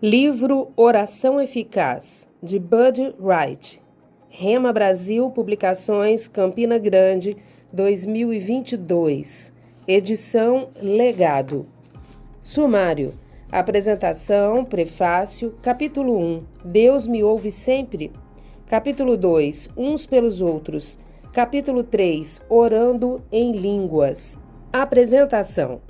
Livro Oração Eficaz, de Bud Wright. Rema Brasil, Publicações, Campina Grande, 2022. Edição Legado. Sumário. Apresentação, prefácio, capítulo 1. Deus me ouve sempre. Capítulo 2. Uns pelos outros. Capítulo 3. Orando em línguas. Apresentação.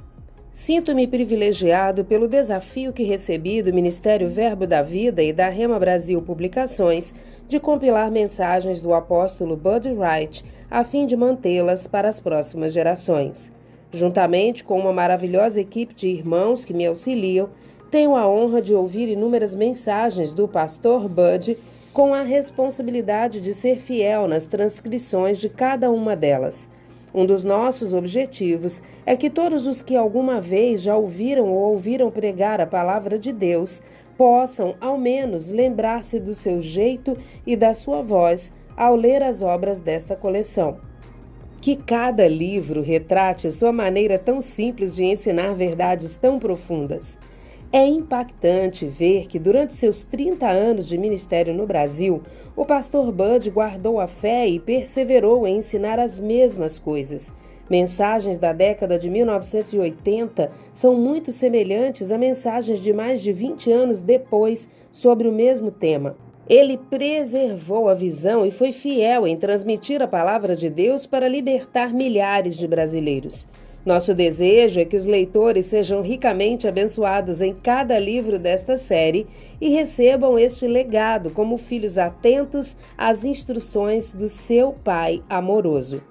Sinto-me privilegiado pelo desafio que recebi do Ministério Verbo da Vida e da Rema Brasil Publicações de compilar mensagens do apóstolo Bud Wright a fim de mantê-las para as próximas gerações. Juntamente com uma maravilhosa equipe de irmãos que me auxiliam, tenho a honra de ouvir inúmeras mensagens do pastor Bud com a responsabilidade de ser fiel nas transcrições de cada uma delas. Um dos nossos objetivos é que todos os que alguma vez já ouviram ou ouviram pregar a palavra de Deus possam, ao menos, lembrar-se do seu jeito e da sua voz ao ler as obras desta coleção. Que cada livro retrate sua maneira tão simples de ensinar verdades tão profundas. É impactante ver que durante seus 30 anos de ministério no Brasil, o pastor Bud guardou a fé e perseverou em ensinar as mesmas coisas. Mensagens da década de 1980 são muito semelhantes a mensagens de mais de 20 anos depois sobre o mesmo tema. Ele preservou a visão e foi fiel em transmitir a palavra de Deus para libertar milhares de brasileiros. Nosso desejo é que os leitores sejam ricamente abençoados em cada livro desta série e recebam este legado como filhos atentos às instruções do seu Pai amoroso.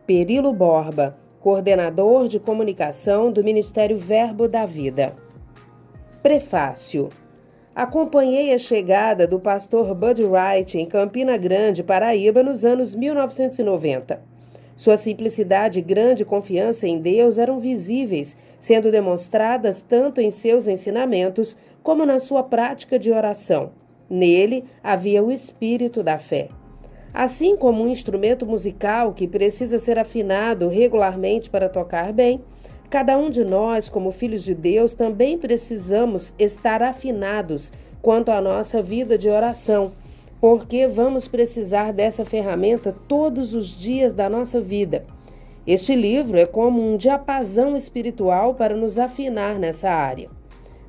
Perilo Borba, coordenador de comunicação do Ministério Verbo da Vida. Prefácio. Acompanhei a chegada do pastor Bud Wright em Campina Grande, Paraíba, nos anos 1990. Sua simplicidade e grande confiança em Deus eram visíveis, sendo demonstradas tanto em seus ensinamentos como na sua prática de oração. Nele havia o espírito da fé. Assim como um instrumento musical que precisa ser afinado regularmente para tocar bem, cada um de nós, como filhos de Deus, também precisamos estar afinados quanto à nossa vida de oração, porque vamos precisar dessa ferramenta todos os dias da nossa vida. Este livro é como um diapasão espiritual para nos afinar nessa área.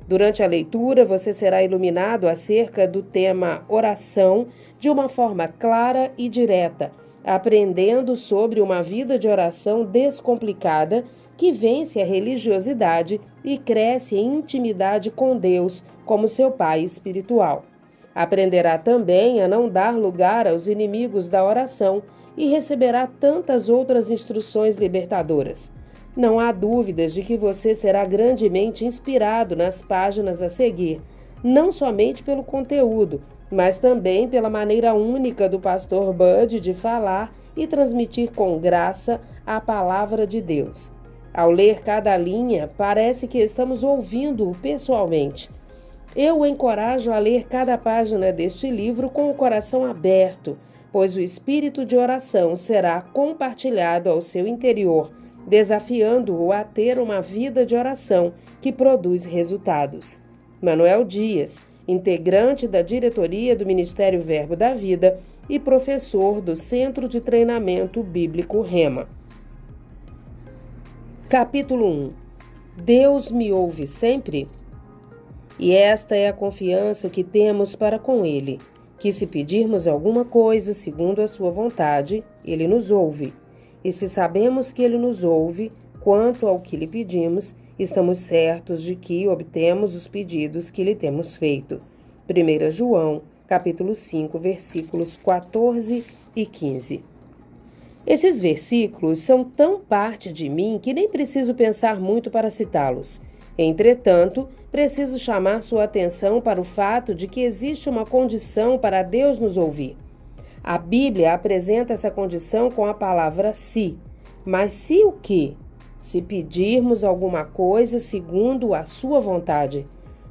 Durante a leitura, você será iluminado acerca do tema oração de uma forma clara e direta, aprendendo sobre uma vida de oração descomplicada que vence a religiosidade e cresce em intimidade com Deus como seu Pai espiritual. Aprenderá também a não dar lugar aos inimigos da oração e receberá tantas outras instruções libertadoras. Não há dúvidas de que você será grandemente inspirado nas páginas a seguir, não somente pelo conteúdo, mas também pela maneira única do pastor Bud de falar e transmitir com graça a palavra de Deus. Ao ler cada linha, parece que estamos ouvindo-o pessoalmente. Eu o encorajo a ler cada página deste livro com o coração aberto, pois o espírito de oração será compartilhado ao seu interior, desafiando-o a ter uma vida de oração que produz resultados. Manuel Dias, integrante da diretoria do Ministério Verbo da Vida e professor do Centro de Treinamento Bíblico Rema. Capítulo 1. Deus me ouve sempre? E esta é a confiança que temos para com Ele, que se pedirmos alguma coisa segundo a sua vontade, Ele nos ouve. E se sabemos que Ele nos ouve, quanto ao que lhe pedimos, estamos certos de que obtemos os pedidos que lhe temos feito. 1 João, capítulo 5, versículos 14 e 15. Esses versículos são tão parte de mim que nem preciso pensar muito para citá-los. Entretanto, preciso chamar sua atenção para o fato de que existe uma condição para Deus nos ouvir. A Bíblia apresenta essa condição com a palavra se. Mas se o quê? Se pedirmos alguma coisa segundo a sua vontade.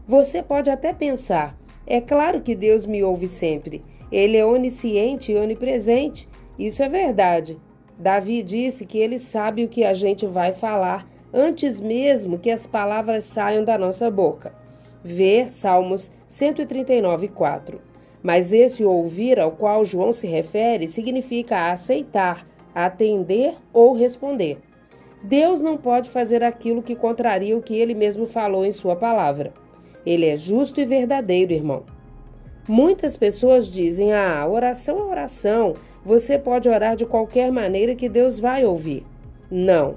Você pode até pensar, é claro que Deus me ouve sempre. Ele é onisciente e onipresente. Isso é verdade. Davi disse que ele sabe o que a gente vai falar antes mesmo que as palavras saiam da nossa boca. Ver Salmos 139:4. Mas esse ouvir ao qual João se refere significa aceitar, atender ou responder. Deus não pode fazer aquilo que contraria o que ele mesmo falou em sua palavra. Ele é justo e verdadeiro, irmão. Muitas pessoas dizem: oração é oração, você pode orar de qualquer maneira que Deus vai ouvir. Não,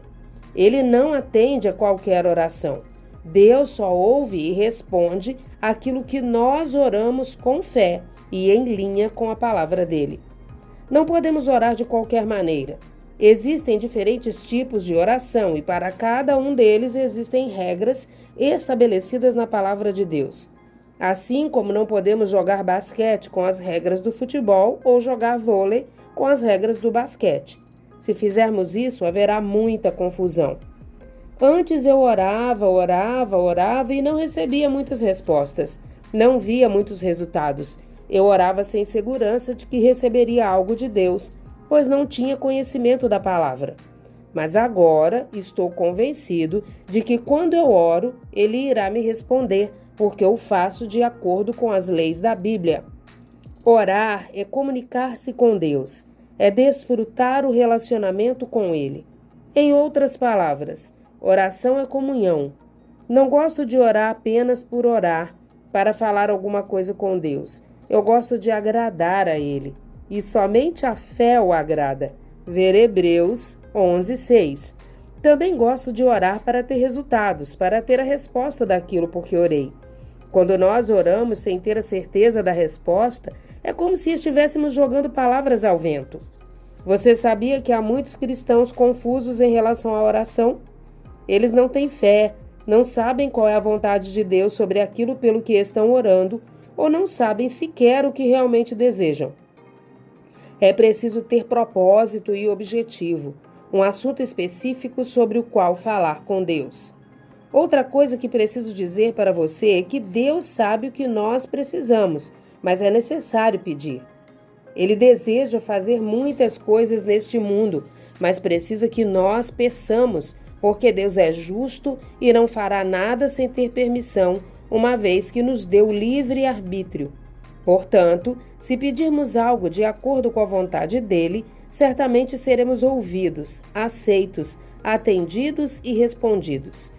ele não atende a qualquer oração. Deus só ouve e responde aquilo que nós oramos com fé e em linha com a palavra dele. Não podemos orar de qualquer maneira. Existem diferentes tipos de oração e para cada um deles existem regras estabelecidas na palavra de Deus. Assim como não podemos jogar basquete com as regras do futebol ou jogar vôlei com as regras do basquete. Se fizermos isso, haverá muita confusão. Antes eu orava e não recebia muitas respostas. Não via muitos resultados. Eu orava sem segurança de que receberia algo de Deus, pois não tinha conhecimento da palavra. Mas agora estou convencido de que quando eu oro, Ele irá me responder, porque eu faço de acordo com as leis da Bíblia. Orar é comunicar-se com Deus, é desfrutar o relacionamento com Ele. Em outras palavras, oração é comunhão. Não gosto de orar apenas por orar, para falar alguma coisa com Deus. Eu gosto de agradar a Ele, e somente a fé o agrada. Ver Hebreus 11:6. Também gosto de orar para ter resultados, para ter a resposta daquilo por que orei. Quando nós oramos sem ter a certeza da resposta, é como se estivéssemos jogando palavras ao vento. Você sabia que há muitos cristãos confusos em relação à oração? Eles não têm fé, não sabem qual é a vontade de Deus sobre aquilo pelo que estão orando, ou não sabem sequer o que realmente desejam. É preciso ter propósito e objetivo, um assunto específico sobre o qual falar com Deus. Outra coisa que preciso dizer para você é que Deus sabe o que nós precisamos, mas é necessário pedir. Ele deseja fazer muitas coisas neste mundo, mas precisa que nós peçamos, porque Deus é justo e não fará nada sem ter permissão, uma vez que nos deu livre arbítrio. Portanto, se pedirmos algo de acordo com a vontade dele, certamente seremos ouvidos, aceitos, atendidos e respondidos.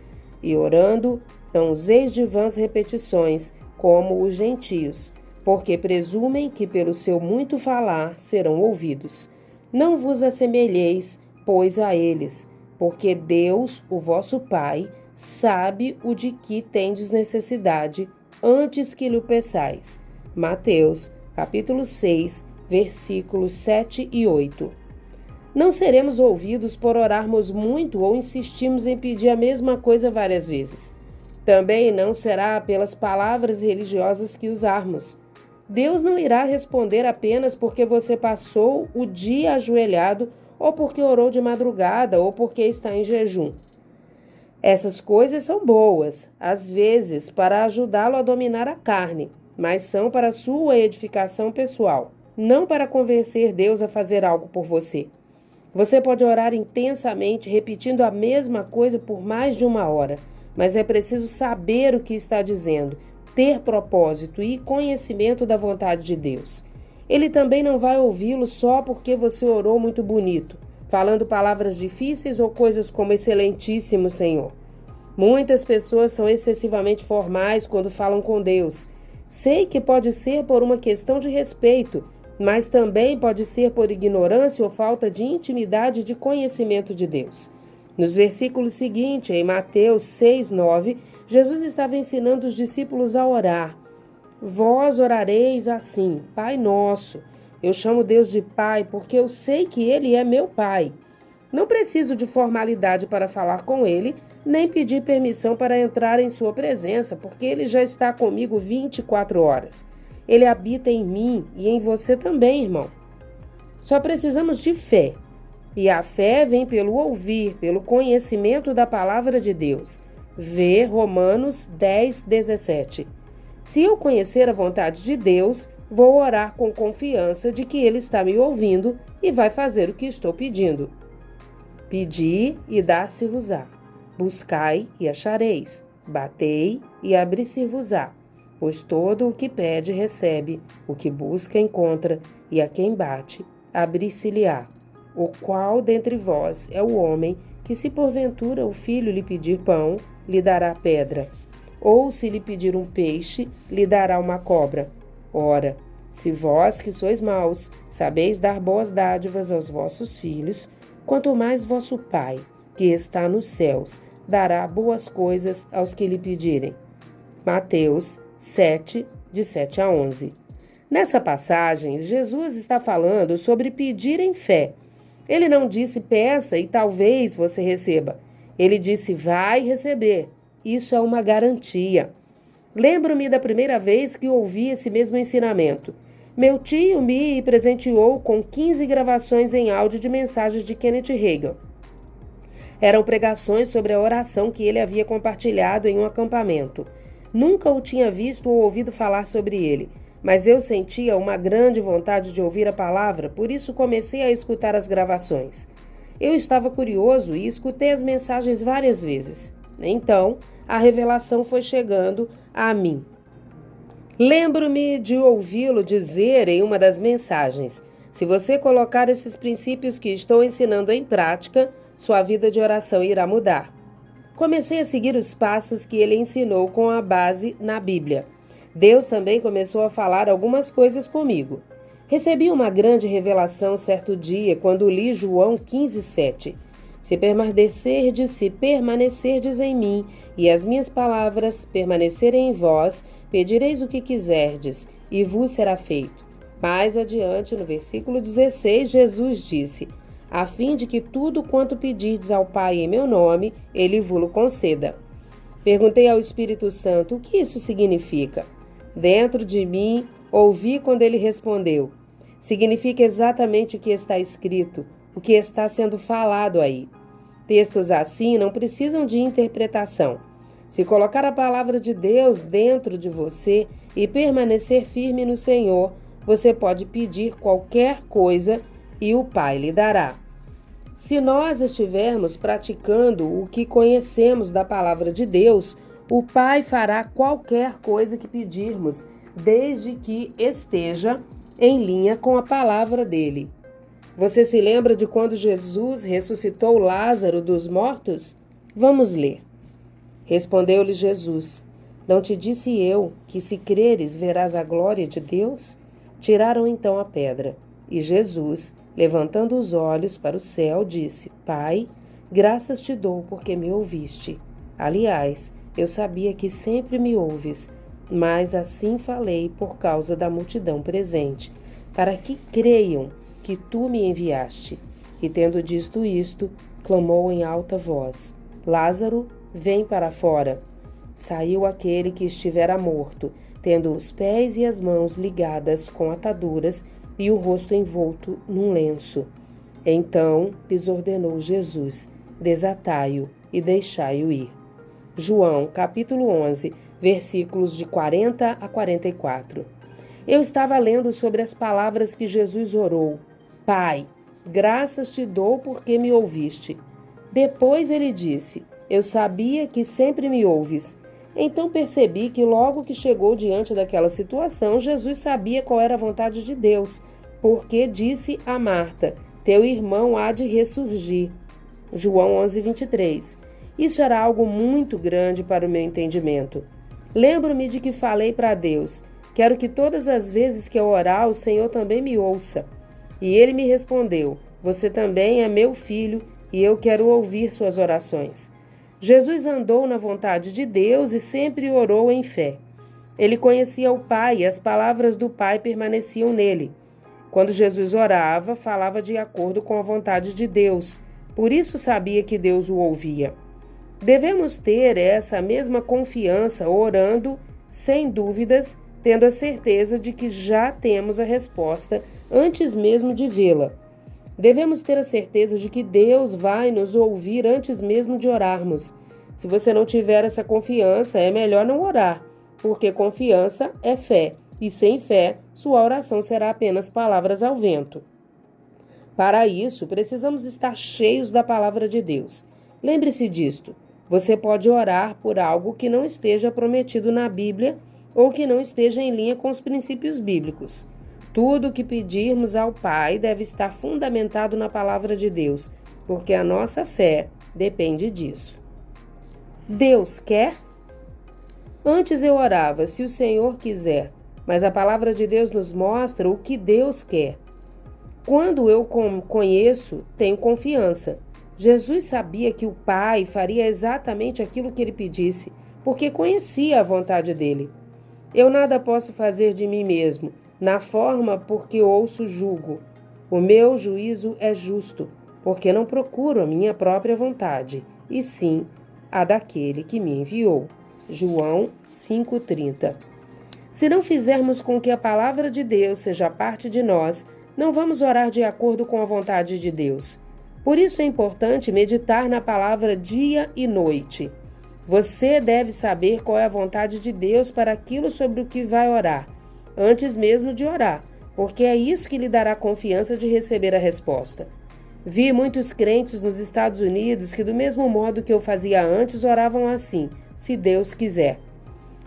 E orando, não useis de vãs repetições, como os gentios, porque presumem que pelo seu muito falar serão ouvidos. Não vos assemelheis, pois, a eles, porque Deus, o vosso Pai, sabe o de que tendes necessidade, antes que lhe peçais. Mateus, capítulo 6, versículos 7 e 8. Não seremos ouvidos por orarmos muito ou insistirmos em pedir a mesma coisa várias vezes. Também não será pelas palavras religiosas que usarmos. Deus não irá responder apenas porque você passou o dia ajoelhado ou porque orou de madrugada ou porque está em jejum. Essas coisas são boas, às vezes, para ajudá-lo a dominar a carne, mas são para sua edificação pessoal, não para convencer Deus a fazer algo por você. Você pode orar intensamente, repetindo a mesma coisa por mais de 1 hora, mas é preciso saber o que está dizendo, ter propósito e conhecimento da vontade de Deus. Ele também não vai ouvi-lo só porque você orou muito bonito, falando palavras difíceis ou coisas como excelentíssimo Senhor. Muitas pessoas são excessivamente formais quando falam com Deus. Sei que pode ser por uma questão de respeito, mas também pode ser por ignorância ou falta de intimidade e de conhecimento de Deus. Nos versículos seguintes, em Mateus 6:9, Jesus estava ensinando os discípulos a orar. Vós orareis assim: Pai nosso. Eu chamo Deus de Pai porque eu sei que Ele é meu Pai. Não preciso de formalidade para falar com Ele, nem pedir permissão para entrar em sua presença, porque Ele já está comigo 24 horas. Ele habita em mim e em você também, irmão. Só precisamos de fé. E a fé vem pelo ouvir, pelo conhecimento da palavra de Deus. Vê Romanos 10:17. Se eu conhecer a vontade de Deus, vou orar com confiança de que Ele está me ouvindo e vai fazer o que estou pedindo. Pedi e dar-se-vos-á. Buscai e achareis. Batei e abrir-se-vos-á. Pois todo o que pede, recebe, o que busca, encontra, e a quem bate, abrir-se-lhe-á. O qual dentre vós é o homem que, se porventura o filho lhe pedir pão, lhe dará pedra? Ou se lhe pedir um peixe, lhe dará uma cobra? Ora, se vós que sois maus, sabeis dar boas dádivas aos vossos filhos, quanto mais vosso Pai, que está nos céus, dará boas coisas aos que lhe pedirem. Mateus 7, de 7 a 11. Nessa passagem, Jesus está falando sobre pedir em fé. Ele não disse peça e talvez você receba. Ele disse vai receber. Isso é uma garantia. Lembro-me da primeira vez que ouvi esse mesmo ensinamento. Meu tio me presenteou com 15 gravações em áudio de mensagens de Kenneth Hagin. Eram pregações sobre a oração que ele havia compartilhado em um acampamento. Nunca o tinha visto ou ouvido falar sobre ele, mas eu sentia uma grande vontade de ouvir a palavra, por isso comecei a escutar as gravações. Eu estava curioso e escutei as mensagens várias vezes. Então, a revelação foi chegando a mim. Lembro-me de ouvi-lo dizer em uma das mensagens: se você colocar esses princípios que estou ensinando em prática, sua vida de oração irá mudar. Comecei a seguir os passos que ele ensinou com a base na Bíblia. Deus também começou a falar algumas coisas comigo. Recebi uma grande revelação certo dia quando li João 15:7. Se permanecerdes em mim e as minhas palavras permanecerem em vós, pedireis o que quiserdes e vos será feito. Mais adiante, no versículo 16, Jesus disse: a fim de que tudo quanto pedirdes ao Pai em meu nome, ele vo-lo conceda. Perguntei ao Espírito Santo o que isso significa. Dentro de mim, ouvi quando ele respondeu: significa exatamente o que está escrito, o que está sendo falado aí. Textos assim não precisam de interpretação. Se colocar a palavra de Deus dentro de você e permanecer firme no Senhor, você pode pedir qualquer coisa e o Pai lhe dará. Se nós estivermos praticando o que conhecemos da palavra de Deus, o Pai fará qualquer coisa que pedirmos, desde que esteja em linha com a palavra dele. Você se lembra de quando Jesus ressuscitou Lázaro dos mortos? Vamos ler. Respondeu-lhe Jesus: não te disse eu que, se creres, verás a glória de Deus? Tiraram então a pedra. E Jesus, levantando os olhos para o céu, disse: Pai, graças te dou porque me ouviste. Aliás, eu sabia que sempre me ouves, mas assim falei por causa da multidão presente, para que creiam que tu me enviaste. E tendo dito isto, clamou em alta voz: Lázaro, vem para fora. Saiu aquele que estivera morto, tendo os pés e as mãos ligadas com ataduras e o rosto envolto num lenço. Então lhes ordenou Jesus: desatai-o e deixai-o ir. João, capítulo 11, versículos de 40 a 44. Eu estava lendo sobre as palavras que Jesus orou: Pai, graças te dou porque me ouviste. Depois ele disse: eu sabia que sempre me ouves. Então percebi que logo que chegou diante daquela situação, Jesus sabia qual era a vontade de Deus, porque disse a Marta: teu irmão há de ressurgir. João 11:23. Isso era algo muito grande para o meu entendimento. Lembro-me de que falei para Deus: quero que todas as vezes que eu orar, o Senhor também me ouça. E ele me respondeu: você também é meu filho e eu quero ouvir suas orações. Jesus andou na vontade de Deus e sempre orou em fé. Ele conhecia o Pai e as palavras do Pai permaneciam nele. Quando Jesus orava, falava de acordo com a vontade de Deus. Por isso sabia que Deus o ouvia. Devemos ter essa mesma confiança orando, sem dúvidas, tendo a certeza de que já temos a resposta antes mesmo de vê-la. Devemos ter a certeza de que Deus vai nos ouvir antes mesmo de orarmos. Se você não tiver essa confiança, é melhor não orar, porque confiança é fé, e sem fé, sua oração será apenas palavras ao vento. Para isso, precisamos estar cheios da palavra de Deus. Lembre-se disto: você pode orar por algo que não esteja prometido na Bíblia ou que não esteja em linha com os princípios bíblicos. Tudo o que pedirmos ao Pai deve estar fundamentado na palavra de Deus, porque a nossa fé depende disso. Deus quer? Antes eu orava, se o Senhor quiser, mas a palavra de Deus nos mostra o que Deus quer. Quando eu conheço, tenho confiança. Jesus sabia que o Pai faria exatamente aquilo que ele pedisse, porque conhecia a vontade dele. Eu nada posso fazer de mim mesmo, na forma porque ouço julgo. O meu juízo é justo, porque não procuro a minha própria vontade, e sim a daquele que me enviou. João 5,30. Se não fizermos com que a palavra de Deus seja parte de nós, não vamos orar de acordo com a vontade de Deus. Por isso é importante meditar na palavra dia e noite. Você deve saber qual é a vontade de Deus para aquilo sobre o que vai orar, antes mesmo de orar, porque é isso que lhe dará confiança de receber a resposta. Vi muitos crentes nos Estados Unidos que, do mesmo modo que eu fazia antes, oravam assim: se Deus quiser.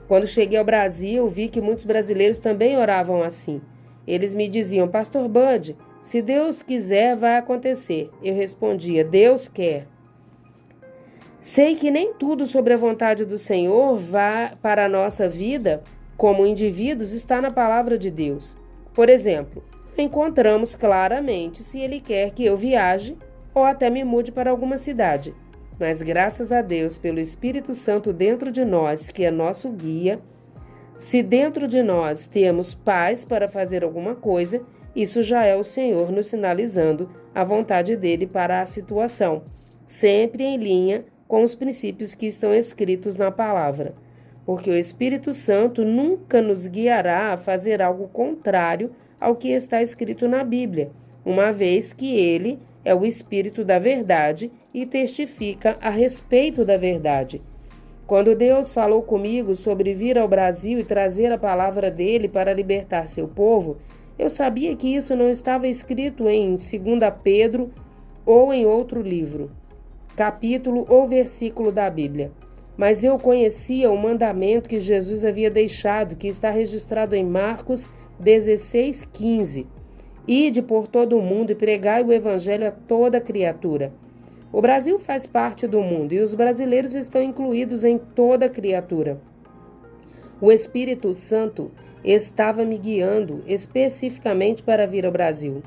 Quando cheguei ao Brasil, vi que muitos brasileiros também oravam assim. Eles me diziam: Pastor Bud, se Deus quiser, vai acontecer. Eu respondia: Deus quer. Sei que nem tudo sobre a vontade do Senhor para a nossa vida, como indivíduos, está na palavra de Deus. Por exemplo, encontramos claramente se Ele quer que eu viaje ou até me mude para alguma cidade. Mas graças a Deus pelo Espírito Santo dentro de nós, que é nosso guia, se dentro de nós temos paz para fazer alguma coisa, isso já é o Senhor nos sinalizando a vontade dele para a situação, sempre em linha com os princípios que estão escritos na palavra, porque o Espírito Santo nunca nos guiará a fazer algo contrário ao que está escrito na Bíblia, uma vez que ele é o Espírito da verdade e testifica a respeito da verdade. Quando Deus falou comigo sobre vir ao Brasil e trazer a palavra dele para libertar seu povo, eu sabia que isso não estava escrito em 2 Pedro ou em outro livro, capítulo ou versículo da Bíblia. Mas eu conhecia o mandamento que Jesus havia deixado, que está registrado em Marcos 16,15. Ide por todo o mundo e pregai o evangelho a toda criatura. O Brasil faz parte do mundo e os brasileiros estão incluídos em toda criatura. O Espírito Santo estava me guiando especificamente para vir ao Brasil.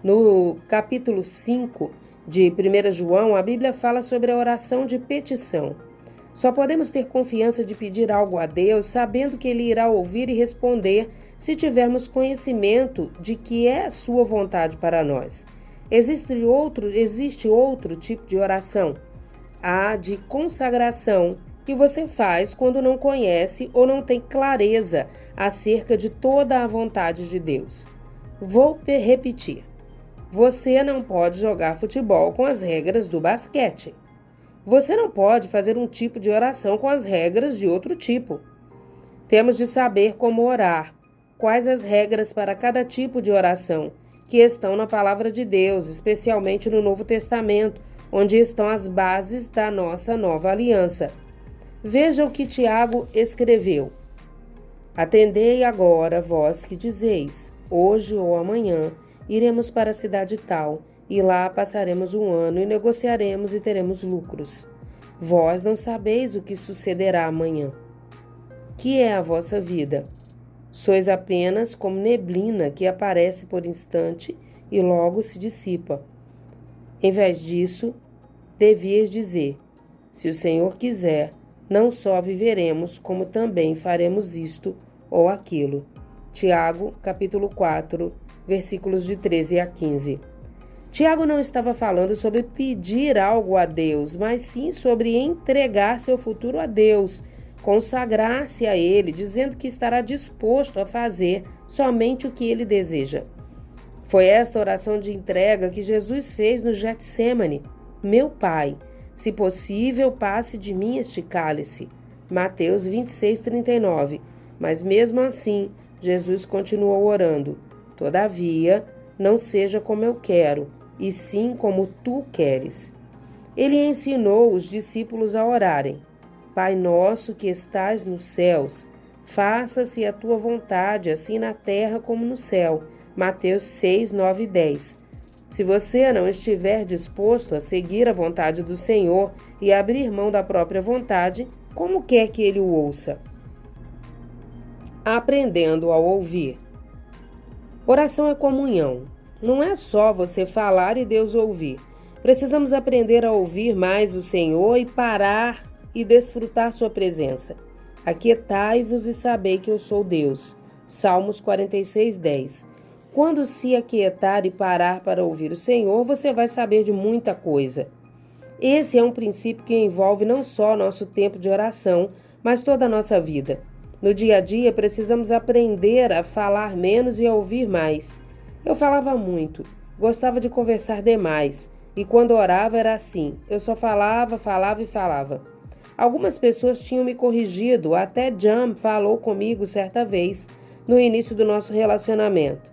No capítulo 5 de 1 João, a Bíblia fala sobre a oração de petição. Só podemos ter confiança de pedir algo a Deus sabendo que Ele irá ouvir e responder se tivermos conhecimento de que é a sua vontade para nós. Existe outro tipo de oração, a de consagração, que você faz quando não conhece ou não tem clareza acerca de toda a vontade de Deus. Vou repetir. Você não pode jogar futebol com as regras do basquete. Você não pode fazer um tipo de oração com as regras de outro tipo. Temos de saber como orar, quais as regras para cada tipo de oração, que estão na palavra de Deus, especialmente no Novo Testamento, onde estão as bases da nossa nova aliança. Veja o que Tiago escreveu. Atendei agora, vós que dizeis, hoje ou amanhã iremos para a cidade tal, e lá passaremos um ano e negociaremos e teremos lucros. Vós não sabeis o que sucederá amanhã. Que é a vossa vida? Sois apenas como neblina que aparece por instante e logo se dissipa. Em vez disso, devias dizer, se o Senhor quiser, não só viveremos, como também faremos isto ou aquilo. Tiago, capítulo 4, versículos de 13 a 15. Tiago não estava falando sobre pedir algo a Deus, mas sim sobre entregar seu futuro a Deus, consagrar-se a Ele, dizendo que estará disposto a fazer somente o que Ele deseja. Foi esta oração de entrega que Jesus fez no Getsêmani. Meu Pai, se possível, passe de mim este cálice. Mateus 26:39. Mas mesmo assim, Jesus continuou orando. Todavia, não seja como eu quero, e sim como tu queres. Ele ensinou os discípulos a orarem. Pai nosso que estais nos céus, Faça-se a tua vontade, assim na terra como no céu. Mateus 6, 9 e 10. Se você não estiver disposto a seguir a vontade do Senhor e abrir mão da própria vontade, como quer que ele o ouça? Aprendendo a ouvir. Oração é comunhão. Não é só você falar e Deus ouvir. Precisamos aprender a ouvir mais o Senhor e parar e desfrutar sua presença. Aquietai-vos e sabei que eu sou Deus. Salmos 46, 10. Quando se aquietar e parar para ouvir o Senhor, você vai saber de muita coisa. Esse é um princípio que envolve não só nosso tempo de oração, mas toda a nossa vida. No dia a dia, precisamos aprender a falar menos e a ouvir mais. Eu falava muito, gostava de conversar demais, e quando orava era assim, eu só falava e falava. Algumas pessoas tinham me corrigido, até Jam falou comigo certa vez, no início do nosso relacionamento.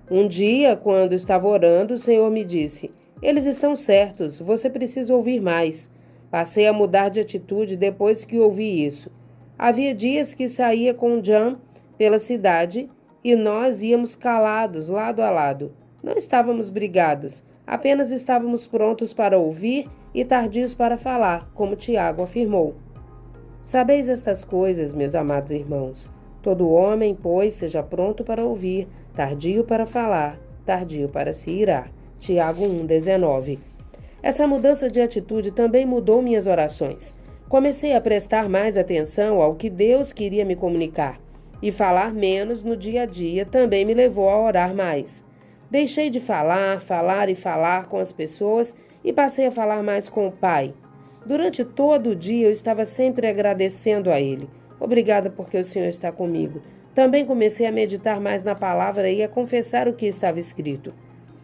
Um dia, quando estava orando, o Senhor me disse: eles estão certos, você precisa ouvir mais. Passei a mudar de atitude depois que ouvi isso. Havia dias que saía com Jam pela cidade e nós íamos calados, lado a lado. Não estávamos brigados, apenas estávamos prontos para ouvir e tardios para falar, como Tiago afirmou. Sabeis estas coisas, meus amados irmãos. Todo homem, pois, seja pronto para ouvir, tardio para falar, tardio para se irar. Tiago 1,19. Essa mudança de atitude também mudou minhas orações. Comecei a prestar mais atenção ao que Deus queria me comunicar, e falar menos no dia a dia também me levou a orar mais. Deixei de falar com as pessoas e passei a falar mais com o Pai. Durante todo o dia eu estava sempre agradecendo a Ele. Obrigada porque o Senhor está comigo. Também comecei a meditar mais na palavra e a confessar o que estava escrito.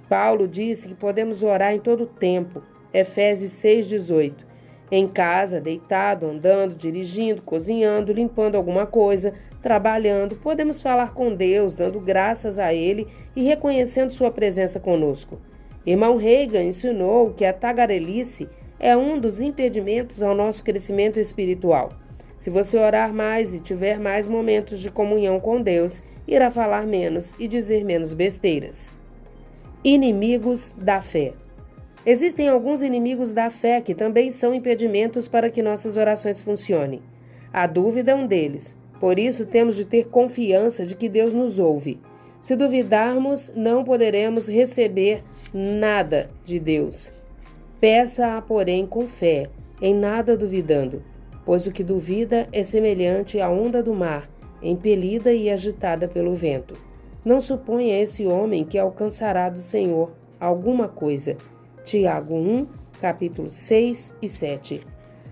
Paulo disse que podemos orar em todo o tempo. Efésios 6,18. Em casa, deitado, andando, dirigindo, cozinhando, limpando alguma coisa, trabalhando, podemos falar com Deus, dando graças a Ele e reconhecendo sua presença conosco. Irmão Reagan ensinou que a tagarelice é um dos impedimentos ao nosso crescimento espiritual. Se você orar mais e tiver mais momentos de comunhão com Deus, irá falar menos e dizer menos besteiras. Inimigos da fé. Existem alguns inimigos da fé que também são impedimentos para que nossas orações funcionem. A dúvida é um deles. Por isso, temos de ter confiança de que Deus nos ouve. Se duvidarmos, não poderemos receber nada de Deus. Peça-a, porém, com fé, em nada duvidando, pois o que duvida é semelhante à onda do mar, impelida e agitada pelo vento. Não suponha esse homem que alcançará do Senhor alguma coisa. Tiago 1, capítulo 6 e 7.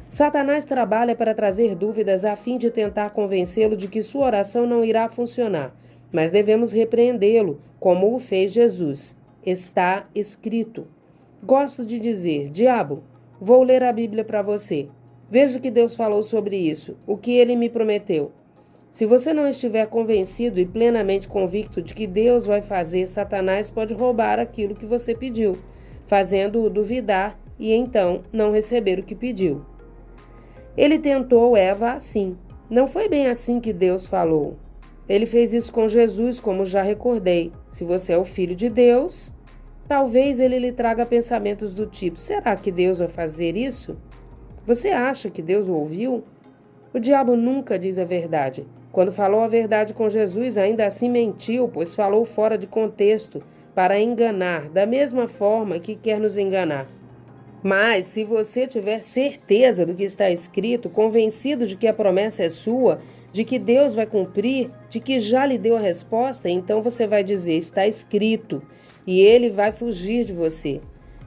Satanás trabalha para trazer dúvidas a fim de tentar convencê-lo de que sua oração não irá funcionar, mas devemos repreendê-lo, como o fez Jesus. Está escrito. Gosto de dizer: diabo, vou ler a Bíblia para você. Veja o que Deus falou sobre isso, o que ele me prometeu. Se você não estiver convencido e plenamente convicto de que Deus vai fazer, Satanás pode roubar aquilo que você pediu, fazendo-o duvidar e então não receber o que pediu. Ele tentou Eva assim. Não foi bem assim que Deus falou. Ele fez isso com Jesus, como já recordei. Se você é o Filho de Deus, talvez ele lhe traga pensamentos do tipo: será que Deus vai fazer isso? Você acha que Deus o ouviu? O diabo nunca diz a verdade. Quando falou a verdade com Jesus, ainda assim mentiu, pois falou fora de contexto, para enganar, da mesma forma que quer nos enganar. Mas, se você tiver certeza do que está escrito, convencido de que a promessa é sua, de que Deus vai cumprir, de que já lhe deu a resposta, então você vai dizer: está escrito, e ele vai fugir de você.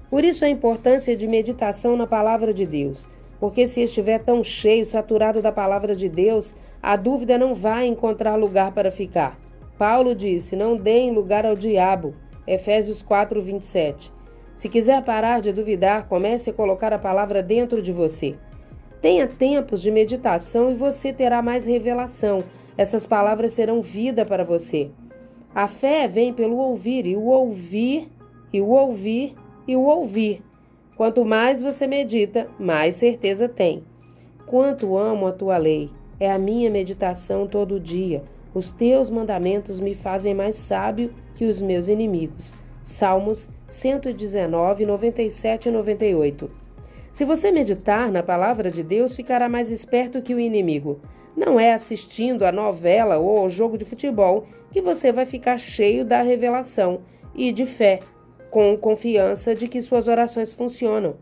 Por isso a importância de meditação na palavra de Deus, porque se estiver tão cheio, saturado da palavra de Deus, a dúvida não vai encontrar lugar para ficar. Paulo disse: não deem lugar ao diabo. Efésios 4, 27. Se quiser parar de duvidar, comece a colocar a palavra dentro de você. Tenha tempos de meditação e você terá mais revelação. Essas palavras serão vida para você. A fé vem pelo ouvir, e o ouvir, e o ouvir, e o ouvir. Quanto mais você medita, mais certeza tem. Quanto amo a tua lei. é a minha meditação todo dia. Os teus mandamentos me fazem mais sábio que os meus inimigos. Salmos 119, 97 e 98. Se você meditar na palavra de Deus, ficará mais esperto que o inimigo. Não é assistindo a novela ou ao jogo de futebol que você vai ficar cheio da revelação e de fé, com confiança de que suas orações funcionam.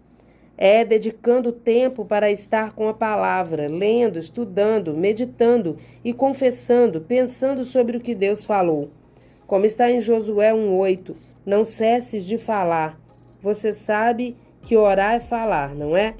É dedicando tempo para estar com a palavra, lendo, estudando, meditando e confessando, pensando sobre o que Deus falou. Como está em Josué 1:8, não cesses de falar. Você sabe que orar é falar, não é?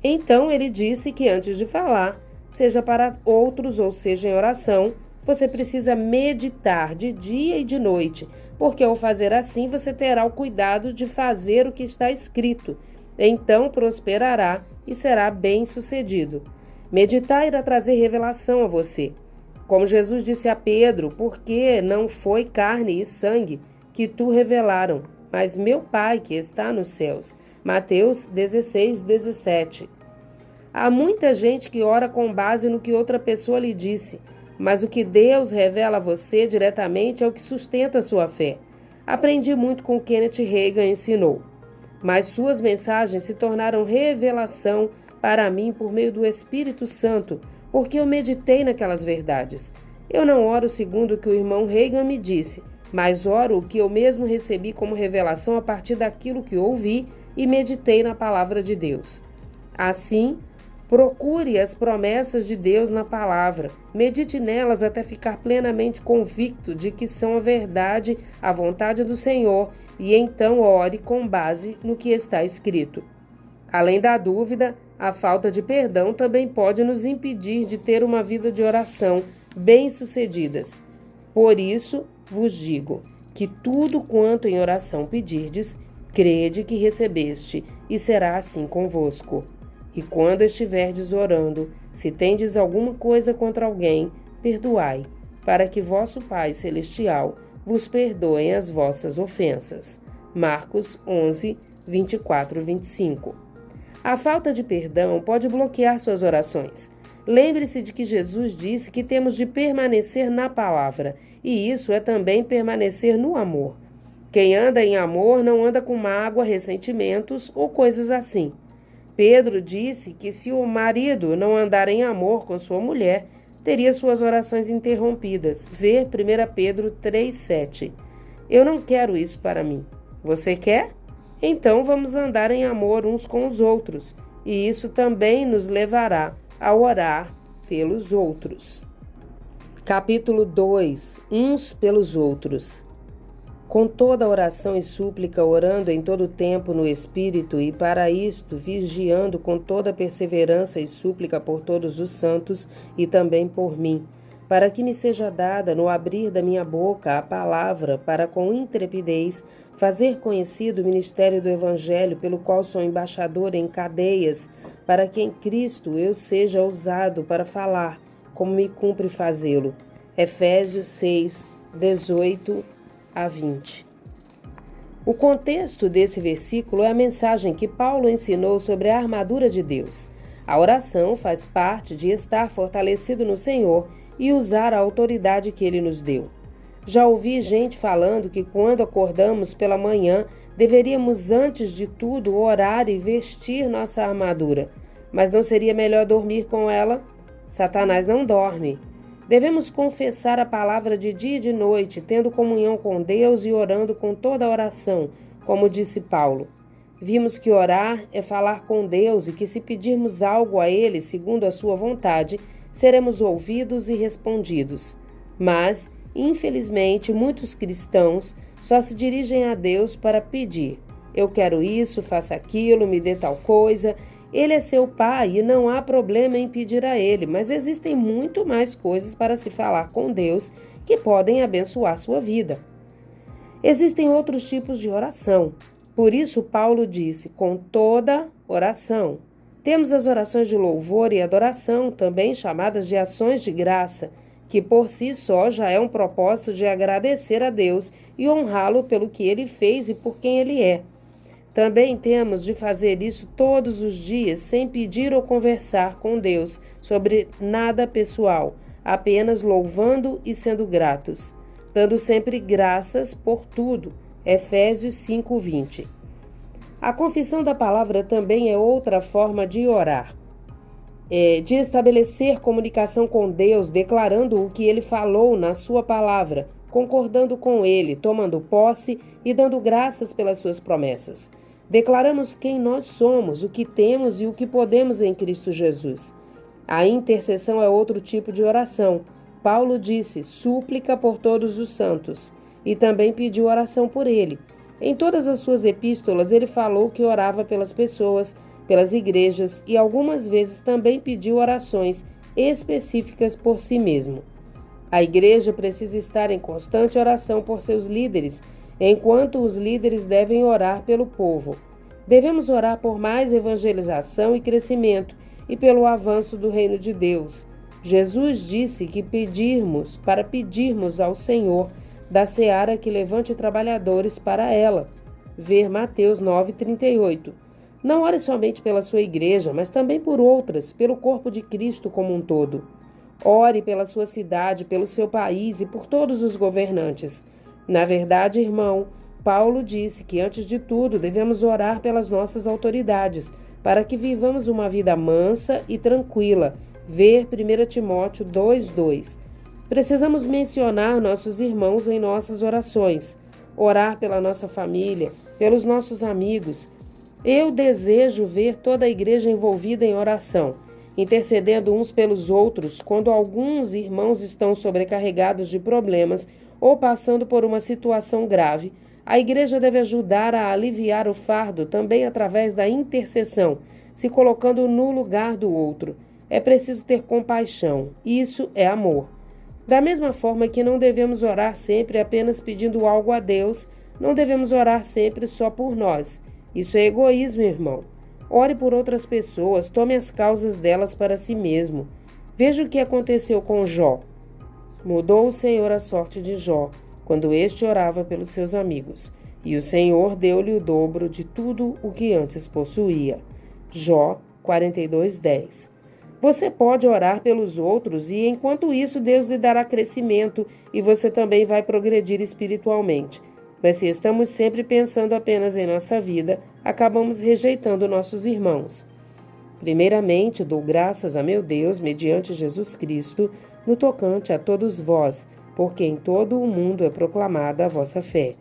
Então ele disse que antes de falar, seja para outros ou seja em oração, você precisa meditar de dia e de noite, porque ao fazer assim você terá o cuidado de fazer o que está escrito. Então prosperará e será bem-sucedido. Meditar irá trazer revelação a você. Como Jesus disse a Pedro, porque não foi carne e sangue que tu revelaram, mas meu Pai que está nos céus. Mateus 16, 17. Há muita gente que ora com base no que outra pessoa lhe disse, mas o que Deus revela a você diretamente é o que sustenta a sua fé. Aprendi muito com Kenneth Reagan ensinou, mas suas mensagens se tornaram revelação para mim por meio do Espírito Santo, porque eu meditei naquelas verdades. Eu não oro segundo o que o irmão Reagan me disse, mas oro o que eu mesmo recebi como revelação a partir daquilo que ouvi e meditei na palavra de Deus. Assim, procure as promessas de Deus na palavra. Medite nelas até ficar plenamente convicto de que são a verdade, a vontade do Senhor, e então ore com base no que está escrito. Além da dúvida, a falta de perdão também pode nos impedir de ter uma vida de oração bem-sucedidas. Por isso, vos digo que tudo quanto em oração pedirdes, crede que recebeste, e será assim convosco. E quando estiverdes orando, se tendes alguma coisa contra alguém, perdoai, para que vosso Pai Celestial vos perdoe as vossas ofensas. Marcos 11, 24 e 25. A falta de perdão pode bloquear suas orações. Lembre-se de que Jesus disse que temos de permanecer na palavra, e isso é também permanecer no amor. Quem anda em amor não anda com mágoa, ressentimentos ou coisas assim. Pedro disse que se o marido não andar em amor com sua mulher, teria suas orações interrompidas. Vê 1 Pedro 3,7. Eu não quero isso para mim. Você quer? Então vamos andar em amor uns com os outros, e isso também nos levará a orar pelos outros. Capítulo 2. Uns pelos outros. Com toda oração e súplica, orando em todo tempo no Espírito, e para isto vigiando com toda perseverança e súplica por todos os santos e também por mim, para que me seja dada no abrir da minha boca a palavra, para com intrepidez fazer conhecido o ministério do Evangelho, pelo qual sou embaixador em cadeias, para que em Cristo eu seja ousado para falar, como me cumpre fazê-lo. Efésios 6, 18 a 20. O contexto desse versículo é a mensagem que Paulo ensinou sobre a armadura de Deus. A oração faz parte de estar fortalecido no Senhor e usar a autoridade que Ele nos deu. Já ouvi gente falando que quando acordamos pela manhã, deveríamos antes de tudo orar e vestir nossa armadura. Mas não seria melhor dormir com ela? Satanás não dorme. Devemos confessar a palavra de dia e de noite, tendo comunhão com Deus e orando com toda a oração, como disse Paulo. Vimos que orar é falar com Deus e que se pedirmos algo a Ele segundo a sua vontade, seremos ouvidos e respondidos. Mas, infelizmente, muitos cristãos só se dirigem a Deus para pedir. Eu quero isso, faça aquilo, me dê tal coisa. Ele é seu pai e não há problema em pedir a ele, mas existem muito mais coisas para se falar com Deus que podem abençoar sua vida. Existem outros tipos de oração. Por isso, Paulo disse, com toda oração. Temos as orações de louvor e adoração, também chamadas de ações de graça, que por si só já é um propósito de agradecer a Deus e honrá-lo pelo que ele fez e por quem ele é. Também temos de fazer isso todos os dias, sem pedir ou conversar com Deus sobre nada pessoal, apenas louvando e sendo gratos, dando sempre graças por tudo. Efésios 5:20. A confissão da palavra também é outra forma de orar, de estabelecer comunicação com Deus, declarando o que Ele falou na sua palavra, concordando com Ele, tomando posse e dando graças pelas suas promessas. Declaramos quem nós somos, o que temos e o que podemos em Cristo Jesus. A intercessão é outro tipo de oração. Paulo disse, súplica por todos os santos, e também pediu oração por ele. Em todas as suas epístolas, ele falou que orava pelas pessoas, pelas igrejas e algumas vezes também pediu orações específicas por si mesmo. A igreja precisa estar em constante oração por seus líderes, enquanto os líderes devem orar pelo povo. Devemos orar por mais evangelização e crescimento e pelo avanço do reino de Deus. Jesus disse que pedirmos ao Senhor da seara que levante trabalhadores para ela. Ver Mateus 9:38. Não ore somente pela sua igreja, mas também por outras, pelo corpo de Cristo como um todo. Ore pela sua cidade, pelo seu país e por todos os governantes. Na verdade, irmão, Paulo disse que, antes de tudo, devemos orar pelas nossas autoridades, para que vivamos uma vida mansa e tranquila. Ver 1 Timóteo 2:2. Precisamos mencionar nossos irmãos em nossas orações, orar pela nossa família, pelos nossos amigos. Eu desejo ver toda a igreja envolvida em oração, intercedendo uns pelos outros quando alguns irmãos estão sobrecarregados de problemas ou passando por uma situação grave. A igreja deve ajudar a aliviar o fardo também através da intercessão, se colocando no lugar do outro. É preciso ter compaixão. Isso é amor. Da mesma forma que não devemos orar sempre apenas pedindo algo a Deus, não devemos orar sempre só por nós. Isso é egoísmo, irmão. Ore por outras pessoas, tome as causas delas para si mesmo. Veja o que aconteceu com Jó. Mudou o Senhor a sorte de Jó, quando este orava pelos seus amigos, e o Senhor deu-lhe o dobro de tudo o que antes possuía. Jó 42:10. Você pode orar pelos outros e, enquanto isso, Deus lhe dará crescimento e você também vai progredir espiritualmente. Mas se estamos sempre pensando apenas em nossa vida, acabamos rejeitando nossos irmãos. Primeiramente, dou graças a meu Deus, mediante Jesus Cristo, no tocante a todos vós, porque em todo o mundo é proclamada a vossa fé.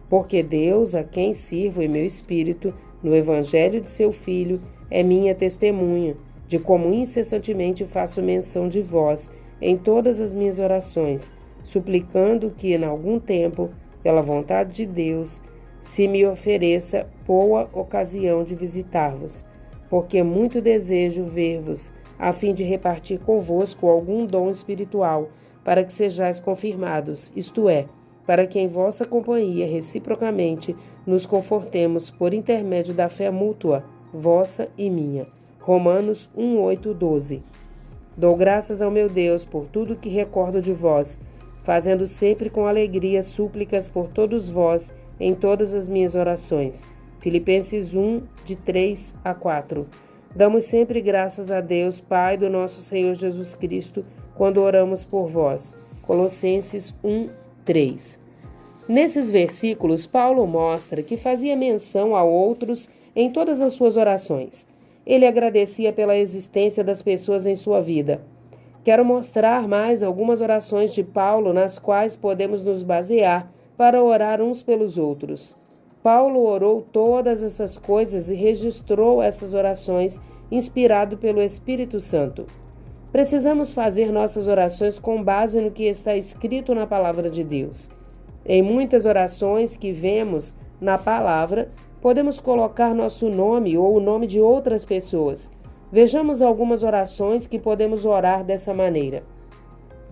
Porque Deus, a quem sirvo em meu espírito, no evangelho de seu Filho, é minha testemunha, de como incessantemente faço menção de vós em todas as minhas orações, suplicando que, em algum tempo, pela vontade de Deus, se me ofereça boa ocasião de visitar-vos, porque muito desejo ver-vos, a fim de repartir convosco algum dom espiritual, para que sejais confirmados, isto é, para que em vossa companhia reciprocamente nos confortemos por intermédio da fé mútua, vossa e minha. Romanos 1:8-12. Dou graças ao meu Deus por tudo que recordo de vós, fazendo sempre com alegria súplicas por todos vós em todas as minhas orações. Filipenses 1:3-4. Damos sempre graças a Deus, Pai do nosso Senhor Jesus Cristo, quando oramos por vós. Colossenses 1:3. Nesses versículos, Paulo mostra que fazia menção a outros em todas as suas orações. Ele agradecia pela existência das pessoas em sua vida. Quero mostrar mais algumas orações de Paulo nas quais podemos nos basear para orar uns pelos outros. Paulo orou todas essas coisas e registrou essas orações inspirado pelo Espírito Santo. Precisamos fazer nossas orações com base no que está escrito na palavra de Deus. Em muitas orações que vemos na palavra, podemos colocar nosso nome ou o nome de outras pessoas. Vejamos algumas orações que podemos orar dessa maneira.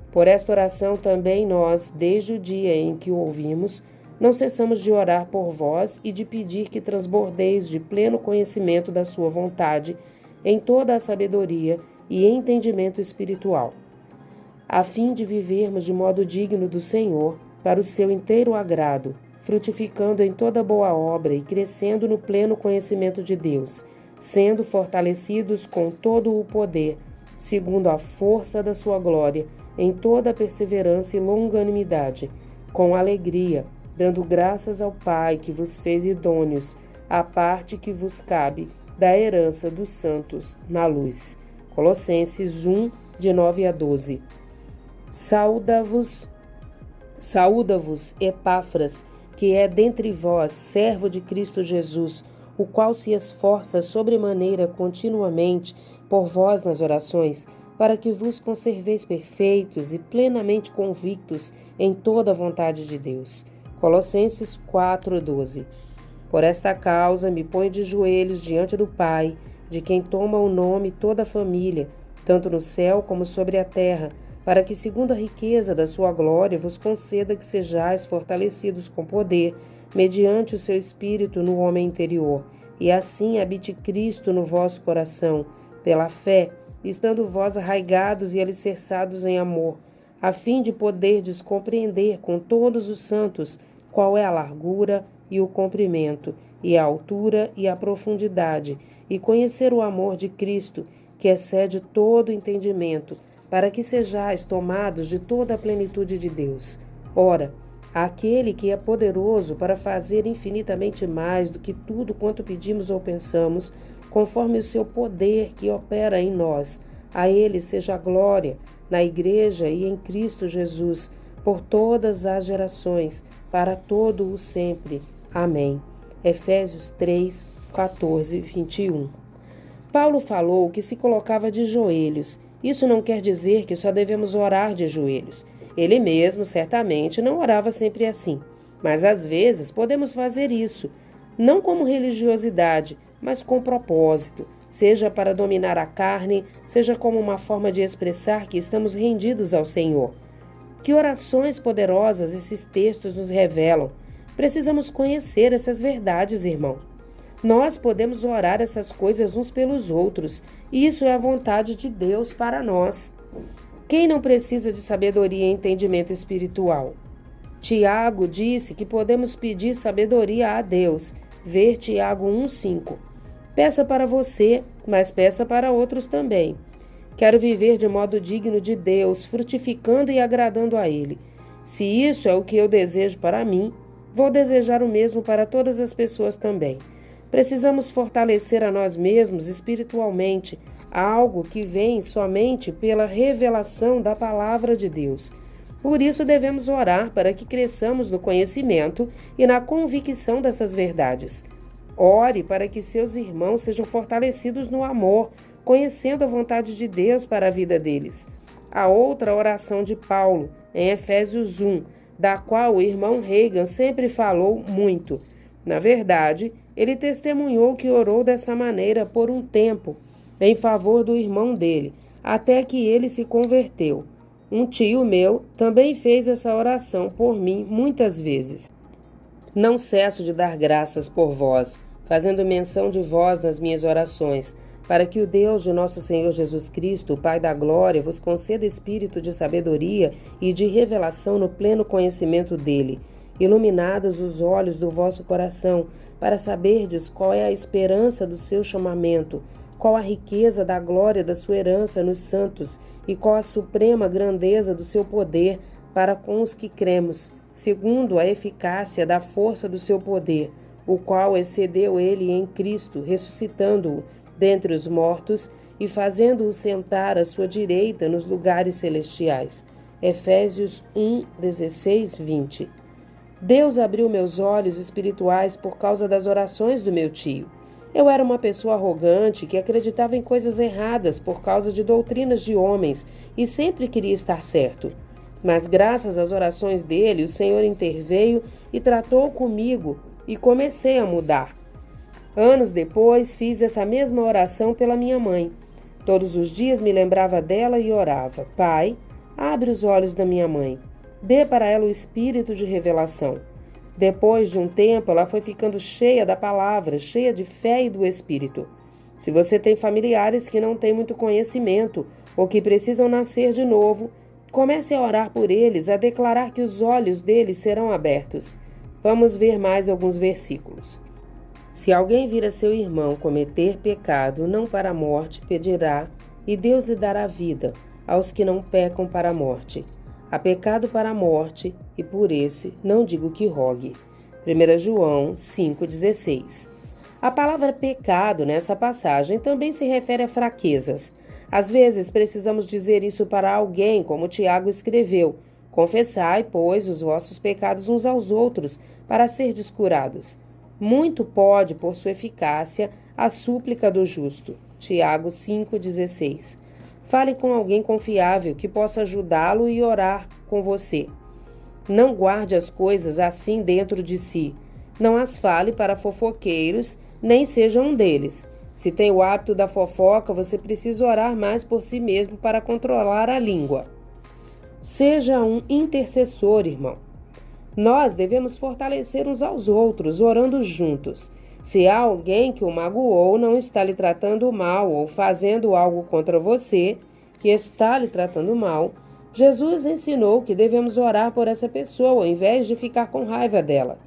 Por esta oração também nós, desde o dia em que o ouvimos, não cessamos de orar por vós e de pedir que transbordeis de pleno conhecimento da sua vontade em toda a sabedoria e entendimento espiritual, a fim de vivermos de modo digno do Senhor, para o seu inteiro agrado, frutificando em toda boa obra e crescendo no pleno conhecimento de Deus, sendo fortalecidos com todo o poder, segundo a força da sua glória, em toda perseverança e longanimidade, com alegria, dando graças ao Pai que vos fez idôneos, à parte que vos cabe da herança dos santos na luz. Colossenses 1, de 9 a 12. Saúda-vos, Epáfras, que é dentre vós servo de Cristo Jesus, o qual se esforça sobremaneira continuamente por vós nas orações, para que vos conserveis perfeitos e plenamente convictos em toda a vontade de Deus. Colossenses 4:12. Por esta causa me ponho de joelhos diante do Pai, de quem toma o nome toda a família, tanto no céu como sobre a terra, para que, segundo a riqueza da sua glória, vos conceda que sejais fortalecidos com poder, mediante o seu Espírito no homem interior, e assim habite Cristo no vosso coração, pela fé, estando vós arraigados e alicerçados em amor, a fim de poderdes compreender com todos os santos qual é a largura e o comprimento, e a altura e a profundidade, e conhecer o amor de Cristo, que excede todo entendimento, para que sejais tomados de toda a plenitude de Deus. Ora, aquele que é poderoso para fazer infinitamente mais do que tudo quanto pedimos ou pensamos, conforme o seu poder que opera em nós, a ele seja a glória, na Igreja e em Cristo Jesus, por todas as gerações, para todo o sempre. Amém. Efésios 3, 14, 21. Paulo falou que se colocava de joelhos. Isso não quer dizer que só devemos orar de joelhos. Ele mesmo, certamente, não orava sempre assim. Mas às vezes podemos fazer isso, não como religiosidade, mas com propósito, seja para dominar a carne, seja como uma forma de expressar que estamos rendidos ao Senhor. Que orações poderosas esses textos nos revelam. Precisamos conhecer essas verdades, irmão. Nós podemos orar essas coisas uns pelos outros, e isso é a vontade de Deus para nós. Quem não precisa de sabedoria e entendimento espiritual? Tiago disse que podemos pedir sabedoria a Deus. Ver Tiago 1,5. Peça para você, mas peça para outros também. Quero viver de modo digno de Deus, frutificando e agradando a Ele. Se isso é o que eu desejo para mim, vou desejar o mesmo para todas as pessoas também. Precisamos fortalecer a nós mesmos espiritualmente, algo que vem somente pela revelação da palavra de Deus. Por isso devemos orar para que cresçamos no conhecimento e na convicção dessas verdades. Ore para que seus irmãos sejam fortalecidos no amor, conhecendo a vontade de Deus para a vida deles. A outra oração de Paulo, em Efésios 1, da qual o irmão Reagan sempre falou muito. Na verdade, ele testemunhou que orou dessa maneira por um tempo, em favor do irmão dele, até que ele se converteu. Um tio meu também fez essa oração por mim muitas vezes. Não cesso de dar graças por vós, fazendo menção de vós nas minhas orações, para que o Deus de nosso Senhor Jesus Cristo, o Pai da glória, vos conceda espírito de sabedoria e de revelação no pleno conhecimento dele, iluminados os olhos do vosso coração, para saberdes qual é a esperança do seu chamamento, qual a riqueza da glória da sua herança nos santos e qual a suprema grandeza do seu poder para com os que cremos, segundo a eficácia da força do seu poder, o qual excedeu ele em Cristo, ressuscitando-o dentre os mortos e fazendo-o sentar à sua direita nos lugares celestiais. Efésios 1, 16, 20. Deus abriu meus olhos espirituais por causa das orações do meu tio. Eu era uma pessoa arrogante que acreditava em coisas erradas por causa de doutrinas de homens e sempre queria estar certo. Mas graças às orações dele, o Senhor interveio e tratou comigo e comecei a mudar. Anos depois, fiz essa mesma oração pela minha mãe. Todos os dias me lembrava dela e orava: Pai, abre os olhos da minha mãe. Dê para ela o espírito de revelação. Depois de um tempo, ela foi ficando cheia da palavra, cheia de fé e do Espírito. Se você tem familiares que não têm muito conhecimento ou que precisam nascer de novo, comece a orar por eles, a declarar que os olhos deles serão abertos. Vamos ver mais alguns versículos. Se alguém vir a seu irmão cometer pecado não para a morte, pedirá, e Deus lhe dará vida aos que não pecam para a morte. Há pecado para a morte, e por esse não digo que rogue. 1 João 5,16. A palavra pecado nessa passagem também se refere a fraquezas. Às vezes precisamos dizer isso para alguém, como Tiago escreveu: confessai, pois, os vossos pecados uns aos outros, para serdes curados. Muito pode, por sua eficácia, a súplica do justo. Tiago 5,16. Fale com alguém confiável que possa ajudá-lo e orar com você. Não guarde as coisas assim dentro de si. Não as fale para fofoqueiros, nem seja um deles. Se tem o hábito da fofoca, você precisa orar mais por si mesmo para controlar a língua. Seja um intercessor, irmão. Nós devemos fortalecer uns aos outros, orando juntos. Se há alguém que o magoou, não está lhe tratando mal ou fazendo algo contra você, que está lhe tratando mal, Jesus ensinou que devemos orar por essa pessoa, ao invés de ficar com raiva dela.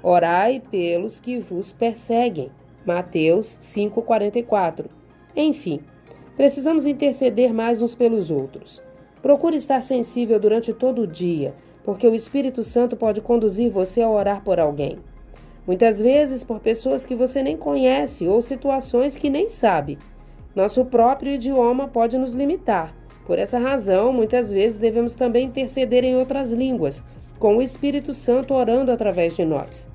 Orai pelos que vos perseguem. Mateus 5,44. Enfim, precisamos interceder mais uns pelos outros. Procure estar sensível durante todo o dia, porque o Espírito Santo pode conduzir você a orar por alguém. Muitas vezes por pessoas que você nem conhece ou situações que nem sabe. Nosso próprio idioma pode nos limitar. Por essa razão, muitas vezes devemos também interceder em outras línguas, com o Espírito Santo orando através de nós.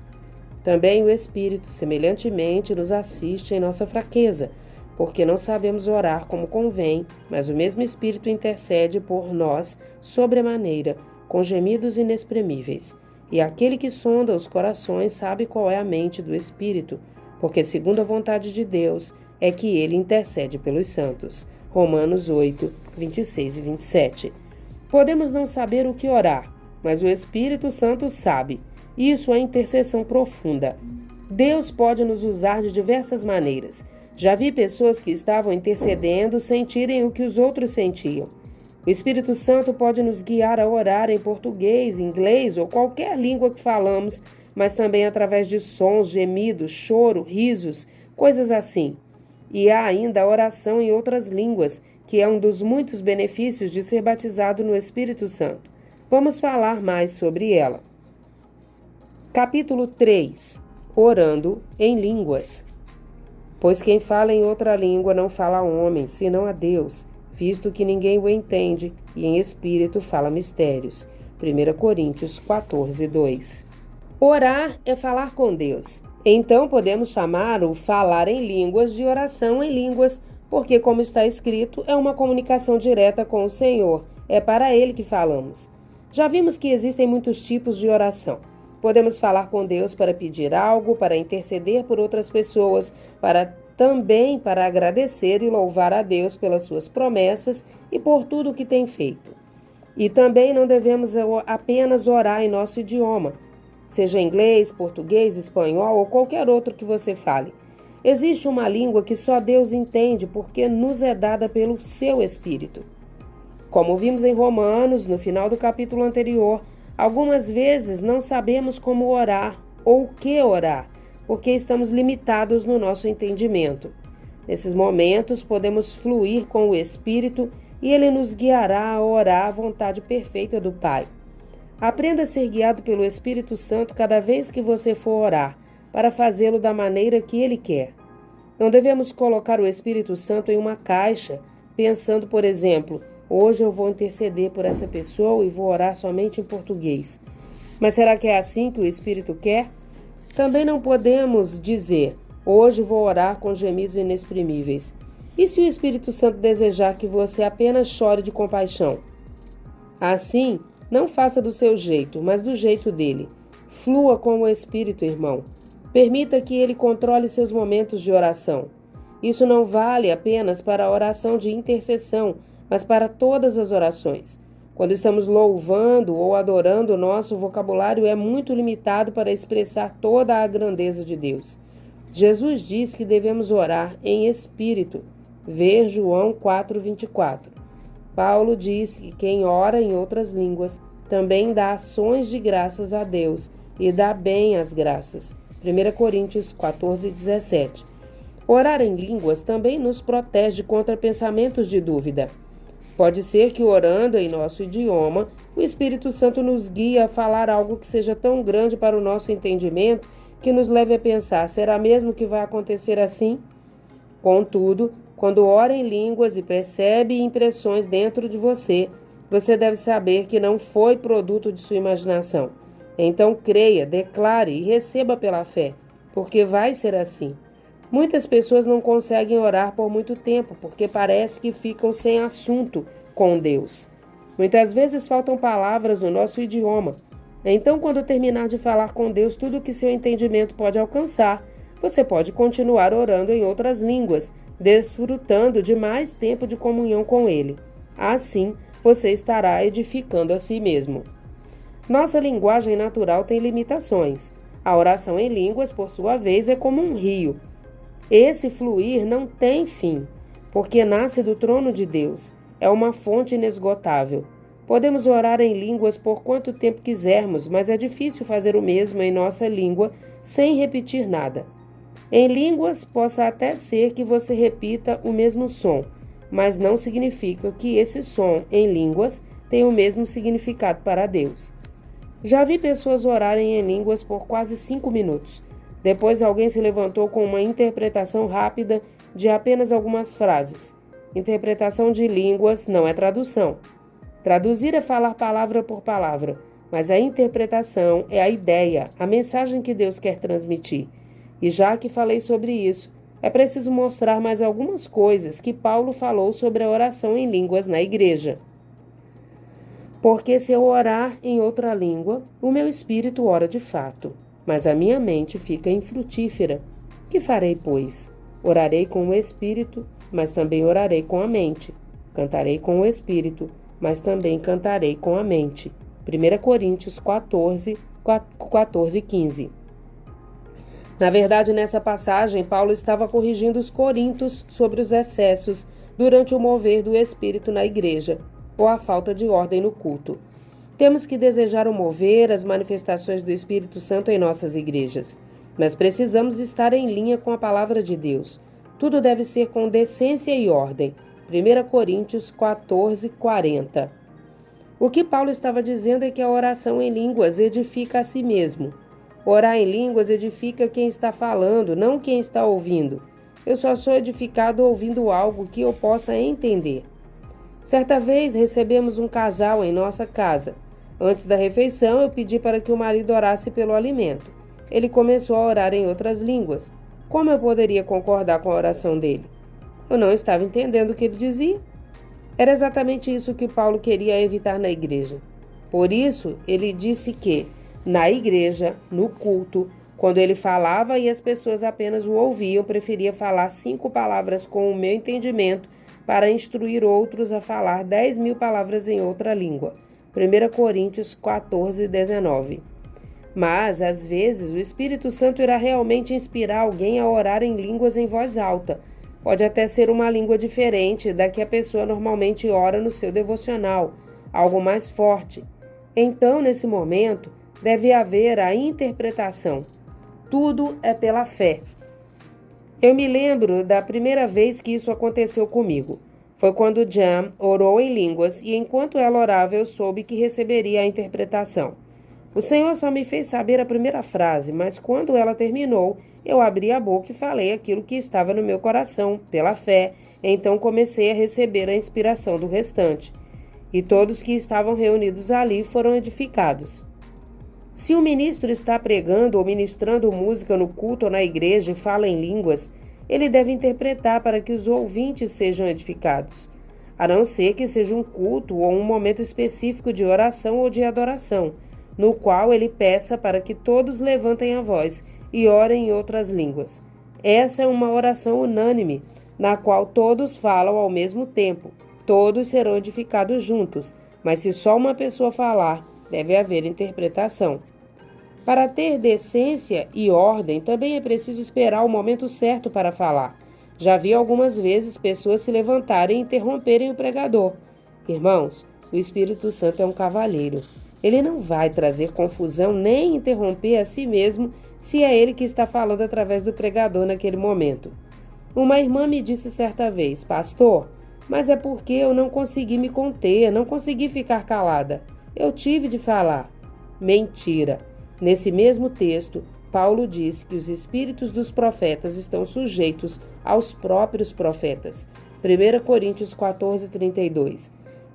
Também o Espírito, semelhantemente, nos assiste em nossa fraqueza, porque não sabemos orar como convém, mas o mesmo Espírito intercede por nós sobremaneira, com gemidos inexprimíveis. E aquele que sonda os corações sabe qual é a mente do Espírito, porque segundo a vontade de Deus é que ele intercede pelos santos. Romanos 8, 26 e 27. Podemos não saber o que orar, mas o Espírito Santo sabe. Isso é intercessão profunda. Deus pode nos usar de diversas maneiras. Já vi pessoas que estavam intercedendo sentirem o que os outros sentiam. O Espírito Santo pode nos guiar a orar em português, inglês ou qualquer língua que falamos, mas também através de sons, gemidos, choro, risos, coisas assim. E há ainda a oração em outras línguas, que é um dos muitos benefícios de ser batizado no Espírito Santo. Vamos falar mais sobre ela. Capítulo 3. Orando em línguas. Pois quem fala em outra língua não fala a homem, senão a Deus, visto que ninguém o entende, e em espírito fala mistérios. 1 Coríntios 14, 2. Orar é falar com Deus. Então podemos chamar o falar em línguas de oração em línguas, porque, como está escrito, é uma comunicação direta com o Senhor. É para Ele que falamos. Já vimos que existem muitos tipos de oração. Podemos falar com Deus para pedir algo, para interceder por outras pessoas, também para agradecer e louvar a Deus pelas suas promessas e por tudo o que tem feito. E também não devemos apenas orar em nosso idioma, seja inglês, português, espanhol ou qualquer outro que você fale. Existe uma língua que só Deus entende porque nos é dada pelo seu Espírito. Como vimos em Romanos, no final do capítulo anterior, algumas vezes não sabemos como orar ou o que orar, porque estamos limitados no nosso entendimento. Nesses momentos, podemos fluir com o Espírito e Ele nos guiará a orar à vontade perfeita do Pai. Aprenda a ser guiado pelo Espírito Santo cada vez que você for orar, para fazê-lo da maneira que Ele quer. Não devemos colocar o Espírito Santo em uma caixa, pensando, por exemplo, hoje eu vou interceder por essa pessoa e vou orar somente em português. Mas será que é assim que o Espírito quer? Também não podemos dizer, hoje vou orar com gemidos inexprimíveis. E se o Espírito Santo desejar que você apenas chore de compaixão? Assim, não faça do seu jeito, mas do jeito dele. Flua com o Espírito, irmão. Permita que ele controle seus momentos de oração. Isso não vale apenas para a oração de intercessão, mas para todas as orações. Quando estamos louvando ou adorando, nosso vocabulário é muito limitado para expressar toda a grandeza de Deus. Jesus diz que devemos orar em espírito. Ver João 4:24. Paulo diz que quem ora em outras línguas também dá ações de graças a Deus e dá bem as graças. 1 Coríntios 14:17. Orar em línguas também nos protege contra pensamentos de dúvida. Pode ser que orando em nosso idioma, o Espírito Santo nos guie a falar algo que seja tão grande para o nosso entendimento que nos leve a pensar: será mesmo que vai acontecer assim? Contudo, quando ora em línguas e percebe impressões dentro de você, você deve saber que não foi produto de sua imaginação. Então creia, declare e receba pela fé, porque vai ser assim. Muitas pessoas não conseguem orar por muito tempo, porque parece que ficam sem assunto com Deus. Muitas vezes faltam palavras no nosso idioma. Então, quando terminar de falar com Deus tudo o que seu entendimento pode alcançar, você pode continuar orando em outras línguas, desfrutando de mais tempo de comunhão com Ele. Assim, você estará edificando a si mesmo. Nossa linguagem natural tem limitações. A oração em línguas, por sua vez, é como um rio. Esse fluir não tem fim, porque nasce do trono de Deus. É uma fonte inesgotável. Podemos orar em línguas por quanto tempo quisermos, mas é difícil fazer o mesmo em nossa língua sem repetir nada. Em línguas, possa até ser que você repita o mesmo som, mas não significa que esse som em línguas tenha o mesmo significado para Deus. Já vi pessoas orarem em línguas por quase 5 minutos. Depois alguém se levantou com uma interpretação rápida de apenas algumas frases. Interpretação de línguas não é tradução. Traduzir é falar palavra por palavra, mas a interpretação é a ideia, a mensagem que Deus quer transmitir. E já que falei sobre isso, é preciso mostrar mais algumas coisas que Paulo falou sobre a oração em línguas na igreja. Porque se eu orar em outra língua, o meu espírito ora de fato, mas a minha mente fica infrutífera. Que farei, pois? Orarei com o espírito, mas também orarei com a mente. Cantarei com o espírito, mas também cantarei com a mente. 1 Coríntios 14:15. Na verdade, nessa passagem, Paulo estava corrigindo os coríntios sobre os excessos durante o mover do Espírito na igreja, ou a falta de ordem no culto. Temos que desejar o mover, as manifestações do Espírito Santo em nossas igrejas, mas precisamos estar em linha com a palavra de Deus. Tudo deve ser com decência e ordem. 1 Coríntios 14:40. O que Paulo estava dizendo é que a oração em línguas edifica a si mesmo. Orar em línguas edifica quem está falando, não quem está ouvindo. Eu só sou edificado ouvindo algo que eu possa entender. Certa vez recebemos um casal em nossa casa. Antes da refeição, eu pedi para que o marido orasse pelo alimento. Ele começou a orar em outras línguas. Como eu poderia concordar com a oração dele? Eu não estava entendendo o que ele dizia. Era exatamente isso que Paulo queria evitar na igreja. Por isso, ele disse que, na igreja, no culto, quando ele falava e as pessoas apenas o ouviam, preferia falar 5 palavras com o meu entendimento para instruir outros a falar 10.000 palavras em outra língua. 1 Coríntios 14:19. Mas, às vezes, o Espírito Santo irá realmente inspirar alguém a orar em línguas em voz alta. Pode até ser uma língua diferente da que a pessoa normalmente ora no seu devocional, algo mais forte. Então, nesse momento, deve haver a interpretação. Tudo é pela fé. Eu me lembro da primeira vez que isso aconteceu comigo. Foi quando Jan orou em línguas e enquanto ela orava eu soube que receberia a interpretação. O Senhor só me fez saber a primeira frase, mas quando ela terminou, eu abri a boca e falei aquilo que estava no meu coração, pela fé. Então comecei a receber a inspiração do restante. E todos que estavam reunidos ali foram edificados. Se o ministro está pregando ou ministrando música no culto ou na igreja e fala em línguas, ele deve interpretar para que os ouvintes sejam edificados, a não ser que seja um culto ou um momento específico de oração ou de adoração, no qual ele peça para que todos levantem a voz e orem em outras línguas. Essa é uma oração unânime, na qual todos falam ao mesmo tempo, todos serão edificados juntos, mas se só uma pessoa falar, deve haver interpretação. Para ter decência e ordem, também é preciso esperar o momento certo para falar. Já vi algumas vezes pessoas se levantarem e interromperem o pregador. Irmãos, o Espírito Santo é um cavalheiro. Ele não vai trazer confusão nem interromper a si mesmo se é ele que está falando através do pregador naquele momento. Uma irmã me disse certa vez: pastor, mas é porque eu não consegui me conter, não consegui ficar calada. Eu tive de falar. Mentira! Nesse mesmo texto, Paulo diz que os espíritos dos profetas estão sujeitos aos próprios profetas. 1 Coríntios 14, 32.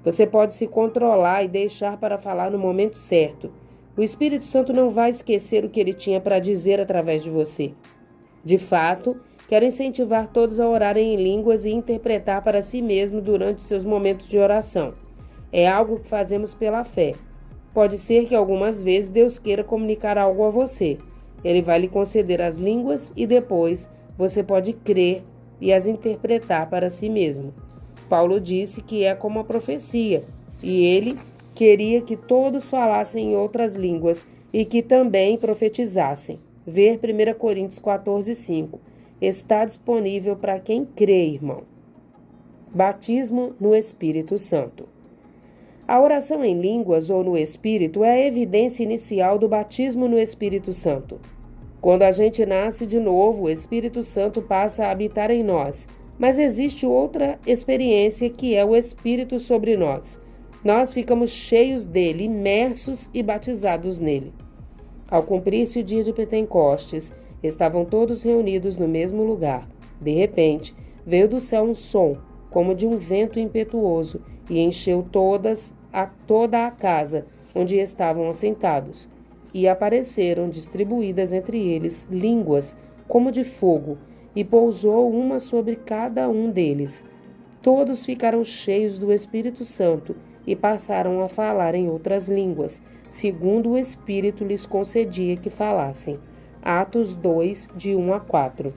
Você pode se controlar e deixar para falar no momento certo. O Espírito Santo não vai esquecer o que ele tinha para dizer através de você. De fato, quero incentivar todos a orarem em línguas e interpretar para si mesmo durante seus momentos de oração. É algo que fazemos pela fé. Pode ser que algumas vezes Deus queira comunicar algo a você. Ele vai lhe conceder as línguas e depois você pode crer e as interpretar para si mesmo. Paulo disse que é como a profecia, e ele queria que todos falassem em outras línguas e que também profetizassem. Ver 1 Coríntios 14, 5. Está disponível para quem crê, irmão. Batismo no Espírito Santo. A oração em línguas ou no Espírito é a evidência inicial do batismo no Espírito Santo. Quando a gente nasce de novo, o Espírito Santo passa a habitar em nós, mas existe outra experiência que é o Espírito sobre nós. Nós ficamos cheios dele, imersos e batizados nele. Ao cumprir-se o dia de Pentecostes, estavam todos reunidos no mesmo lugar. De repente, veio do céu um som, como de um vento impetuoso, e encheu toda a casa onde estavam assentados. E apareceram distribuídas entre eles línguas como de fogo, e pousou uma sobre cada um deles. Todos ficaram cheios do Espírito Santo e passaram a falar em outras línguas, segundo o Espírito lhes concedia que falassem. Atos 2, de 1 a 4.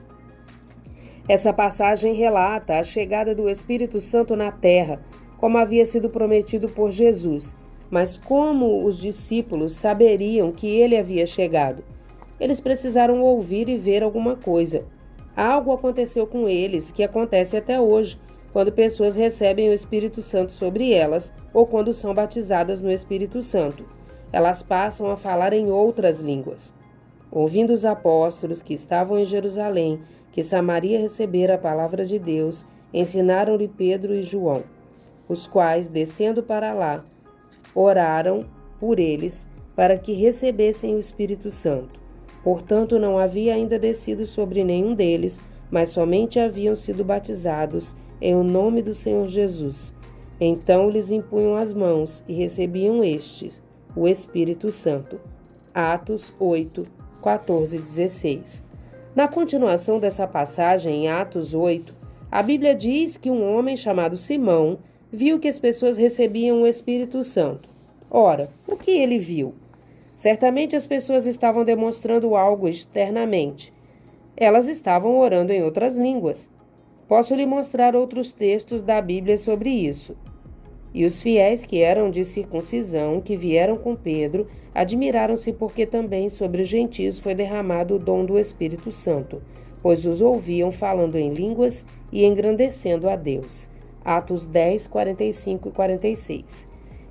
Essa passagem relata a chegada do Espírito Santo na terra, como havia sido prometido por Jesus. Mas como os discípulos saberiam que ele havia chegado? Eles precisaram ouvir e ver alguma coisa. Algo aconteceu com eles que acontece até hoje, quando pessoas recebem o Espírito Santo sobre elas ou quando são batizadas no Espírito Santo. Elas passam a falar em outras línguas. Ouvindo os apóstolos que estavam em Jerusalém, que Samaria recebera a palavra de Deus, ensinaram-lhe Pedro e João, os quais, descendo para lá, oraram por eles para que recebessem o Espírito Santo. Portanto, não havia ainda descido sobre nenhum deles, mas somente haviam sido batizados em o nome do Senhor Jesus. Então lhes impunham as mãos e recebiam estes, o Espírito Santo. Atos 8, 14 e 16. Na continuação dessa passagem, em Atos 8, a Bíblia diz que um homem chamado Simão viu que as pessoas recebiam o Espírito Santo. Ora, o que ele viu? Certamente as pessoas estavam demonstrando algo externamente. Elas estavam orando em outras línguas. Posso lhe mostrar outros textos da Bíblia sobre isso. E os fiéis que eram de circuncisão, que vieram com Pedro, admiraram-se porque também sobre os gentios foi derramado o dom do Espírito Santo, pois os ouviam falando em línguas e engrandecendo a Deus. Atos 10, 45 e 46.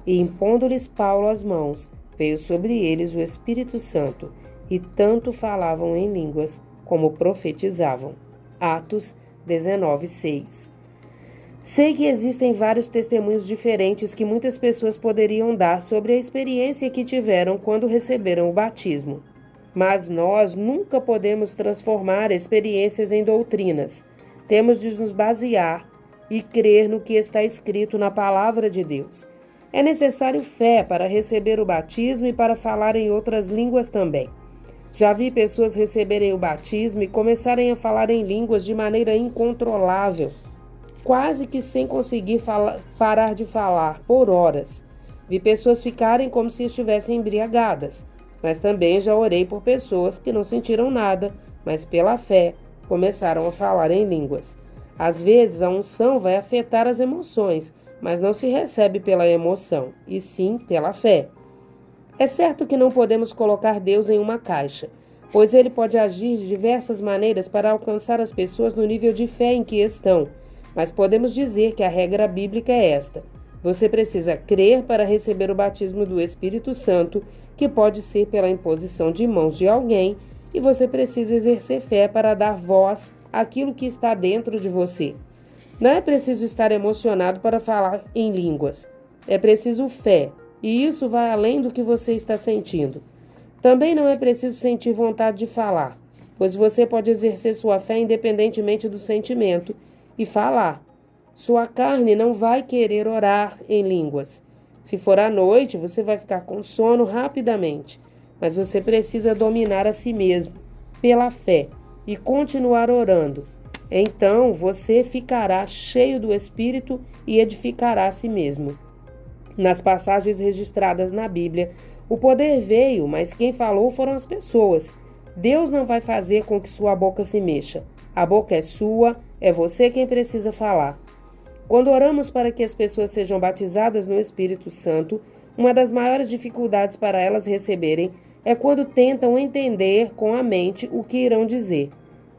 E impondo-lhes Paulo as mãos, veio sobre eles o Espírito Santo, e tanto falavam em línguas como profetizavam. Atos 19, 6. Sei que existem vários testemunhos diferentes que muitas pessoas poderiam dar sobre a experiência que tiveram quando receberam o batismo. Mas nós nunca podemos transformar experiências em doutrinas. Temos de nos basear e crer no que está escrito na Palavra de Deus. É necessário fé para receber o batismo e para falar em outras línguas também. Já vi pessoas receberem o batismo e começarem a falar em línguas de maneira incontrolável, quase que sem conseguir parar de falar por horas. Vi pessoas ficarem como se estivessem embriagadas, mas também já orei por pessoas que não sentiram nada, mas pela fé começaram a falar em línguas. Às vezes a unção vai afetar as emoções, mas não se recebe pela emoção, e sim pela fé. É certo que não podemos colocar Deus em uma caixa, pois Ele pode agir de diversas maneiras para alcançar as pessoas no nível de fé em que estão, mas podemos dizer que a regra bíblica é esta: Você precisa crer para receber o batismo do Espírito Santo, que pode ser pela imposição de mãos de alguém, e você precisa exercer fé para dar voz àquilo que está dentro de você. Não é preciso estar emocionado para falar em línguas. É preciso fé, e isso vai além do que você está sentindo. Também não é preciso sentir vontade de falar, pois você pode exercer sua fé independentemente do sentimento e falar. Sua carne não vai querer orar em línguas. Se for à noite, você vai ficar com sono rapidamente, mas você precisa dominar a si mesmo pela fé e continuar orando. Então você ficará cheio do Espírito e edificará a si mesmo. Nas passagens registradas na Bíblia, o poder veio, mas quem falou foram as pessoas. Deus não vai fazer com que sua boca se mexa. A boca é sua, é você quem precisa falar. Quando oramos para que as pessoas sejam batizadas no Espírito Santo, uma das maiores dificuldades para elas receberem é quando tentam entender com a mente o que irão dizer.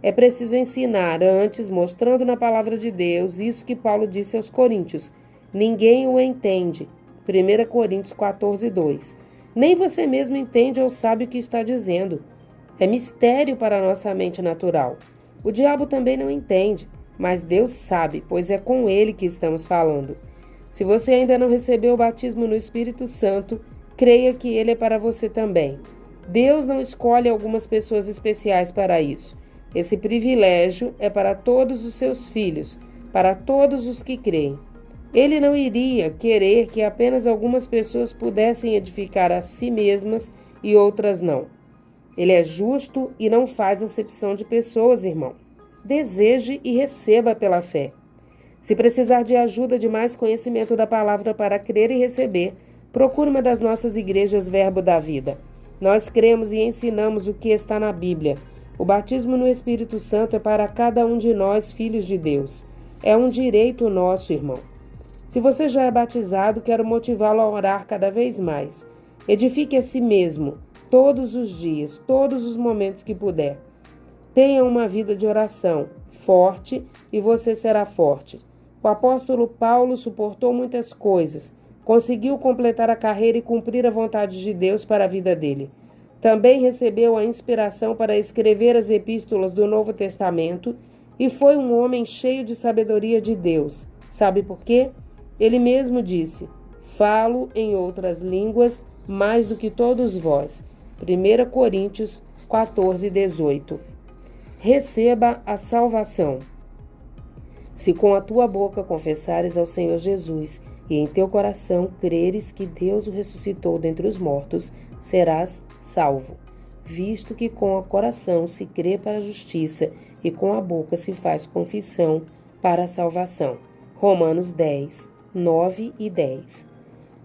É preciso ensinar antes, mostrando na palavra de Deus, isso que Paulo disse aos Coríntios. Ninguém o entende. 1 Coríntios 14:2. Nem você mesmo entende ou sabe o que está dizendo. É mistério para a nossa mente natural. O diabo também não entende, mas Deus sabe, pois é com ele que estamos falando. Se você ainda não recebeu o batismo no Espírito Santo, creia que ele é para você também. Deus não escolhe algumas pessoas especiais para isso. Esse privilégio é para todos os seus filhos, para todos os que creem. Ele não iria querer que apenas algumas pessoas pudessem edificar a si mesmas e outras não. Ele é justo e não faz acepção de pessoas, irmão. Deseje e receba pela fé. Se precisar de ajuda de mais conhecimento da palavra para crer e receber, procure uma das nossas igrejas Verbo da Vida. Nós cremos e ensinamos o que está na Bíblia. O batismo no Espírito Santo é para cada um de nós, filhos de Deus. É um direito nosso, irmão. Se você já é batizado, quero motivá-lo a orar cada vez mais. Edifique a si mesmo, todos os dias, todos os momentos que puder. Tenha uma vida de oração forte e você será forte. O apóstolo Paulo suportou muitas coisas, conseguiu completar a carreira e cumprir a vontade de Deus para a vida dele. Também recebeu a inspiração para escrever as epístolas do Novo Testamento e foi um homem cheio de sabedoria de Deus. Sabe por quê? Ele mesmo disse: falo em outras línguas mais do que todos vós. 1 Coríntios 14:18. Receba a salvação. Se com a tua boca confessares ao Senhor Jesus e em teu coração creres que Deus o ressuscitou dentre os mortos, serás salvo, visto que com o coração se crê para a justiça e com a boca se faz confissão para a salvação. Romanos 10, 9 e 10.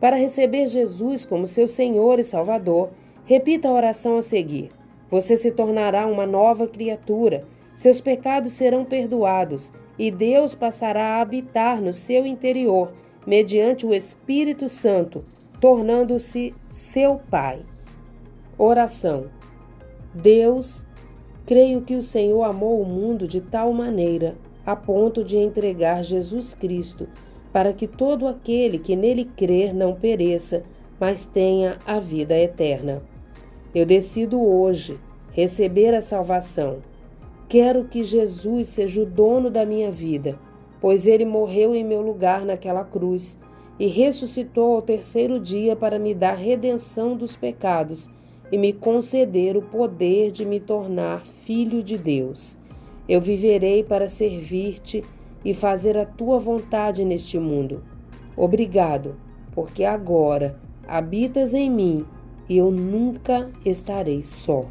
Para receber Jesus como seu Senhor e Salvador, repita a oração a seguir. Você se tornará uma nova criatura, seus pecados serão perdoados e Deus passará a habitar no seu interior, mediante o Espírito Santo, tornando-se seu Pai. Oração. Deus, creio que o Senhor amou o mundo de tal maneira, a ponto de entregar Jesus Cristo, para que todo aquele que nele crer não pereça, mas tenha a vida eterna. Eu decido hoje receber a salvação. Quero que Jesus seja o dono da minha vida, pois ele morreu em meu lugar naquela cruz e ressuscitou ao terceiro dia para me dar redenção dos pecados e me conceder o poder de me tornar filho de Deus. Eu viverei para servir-te e fazer a tua vontade neste mundo. Obrigado, porque agora habitas em mim e eu nunca estarei só.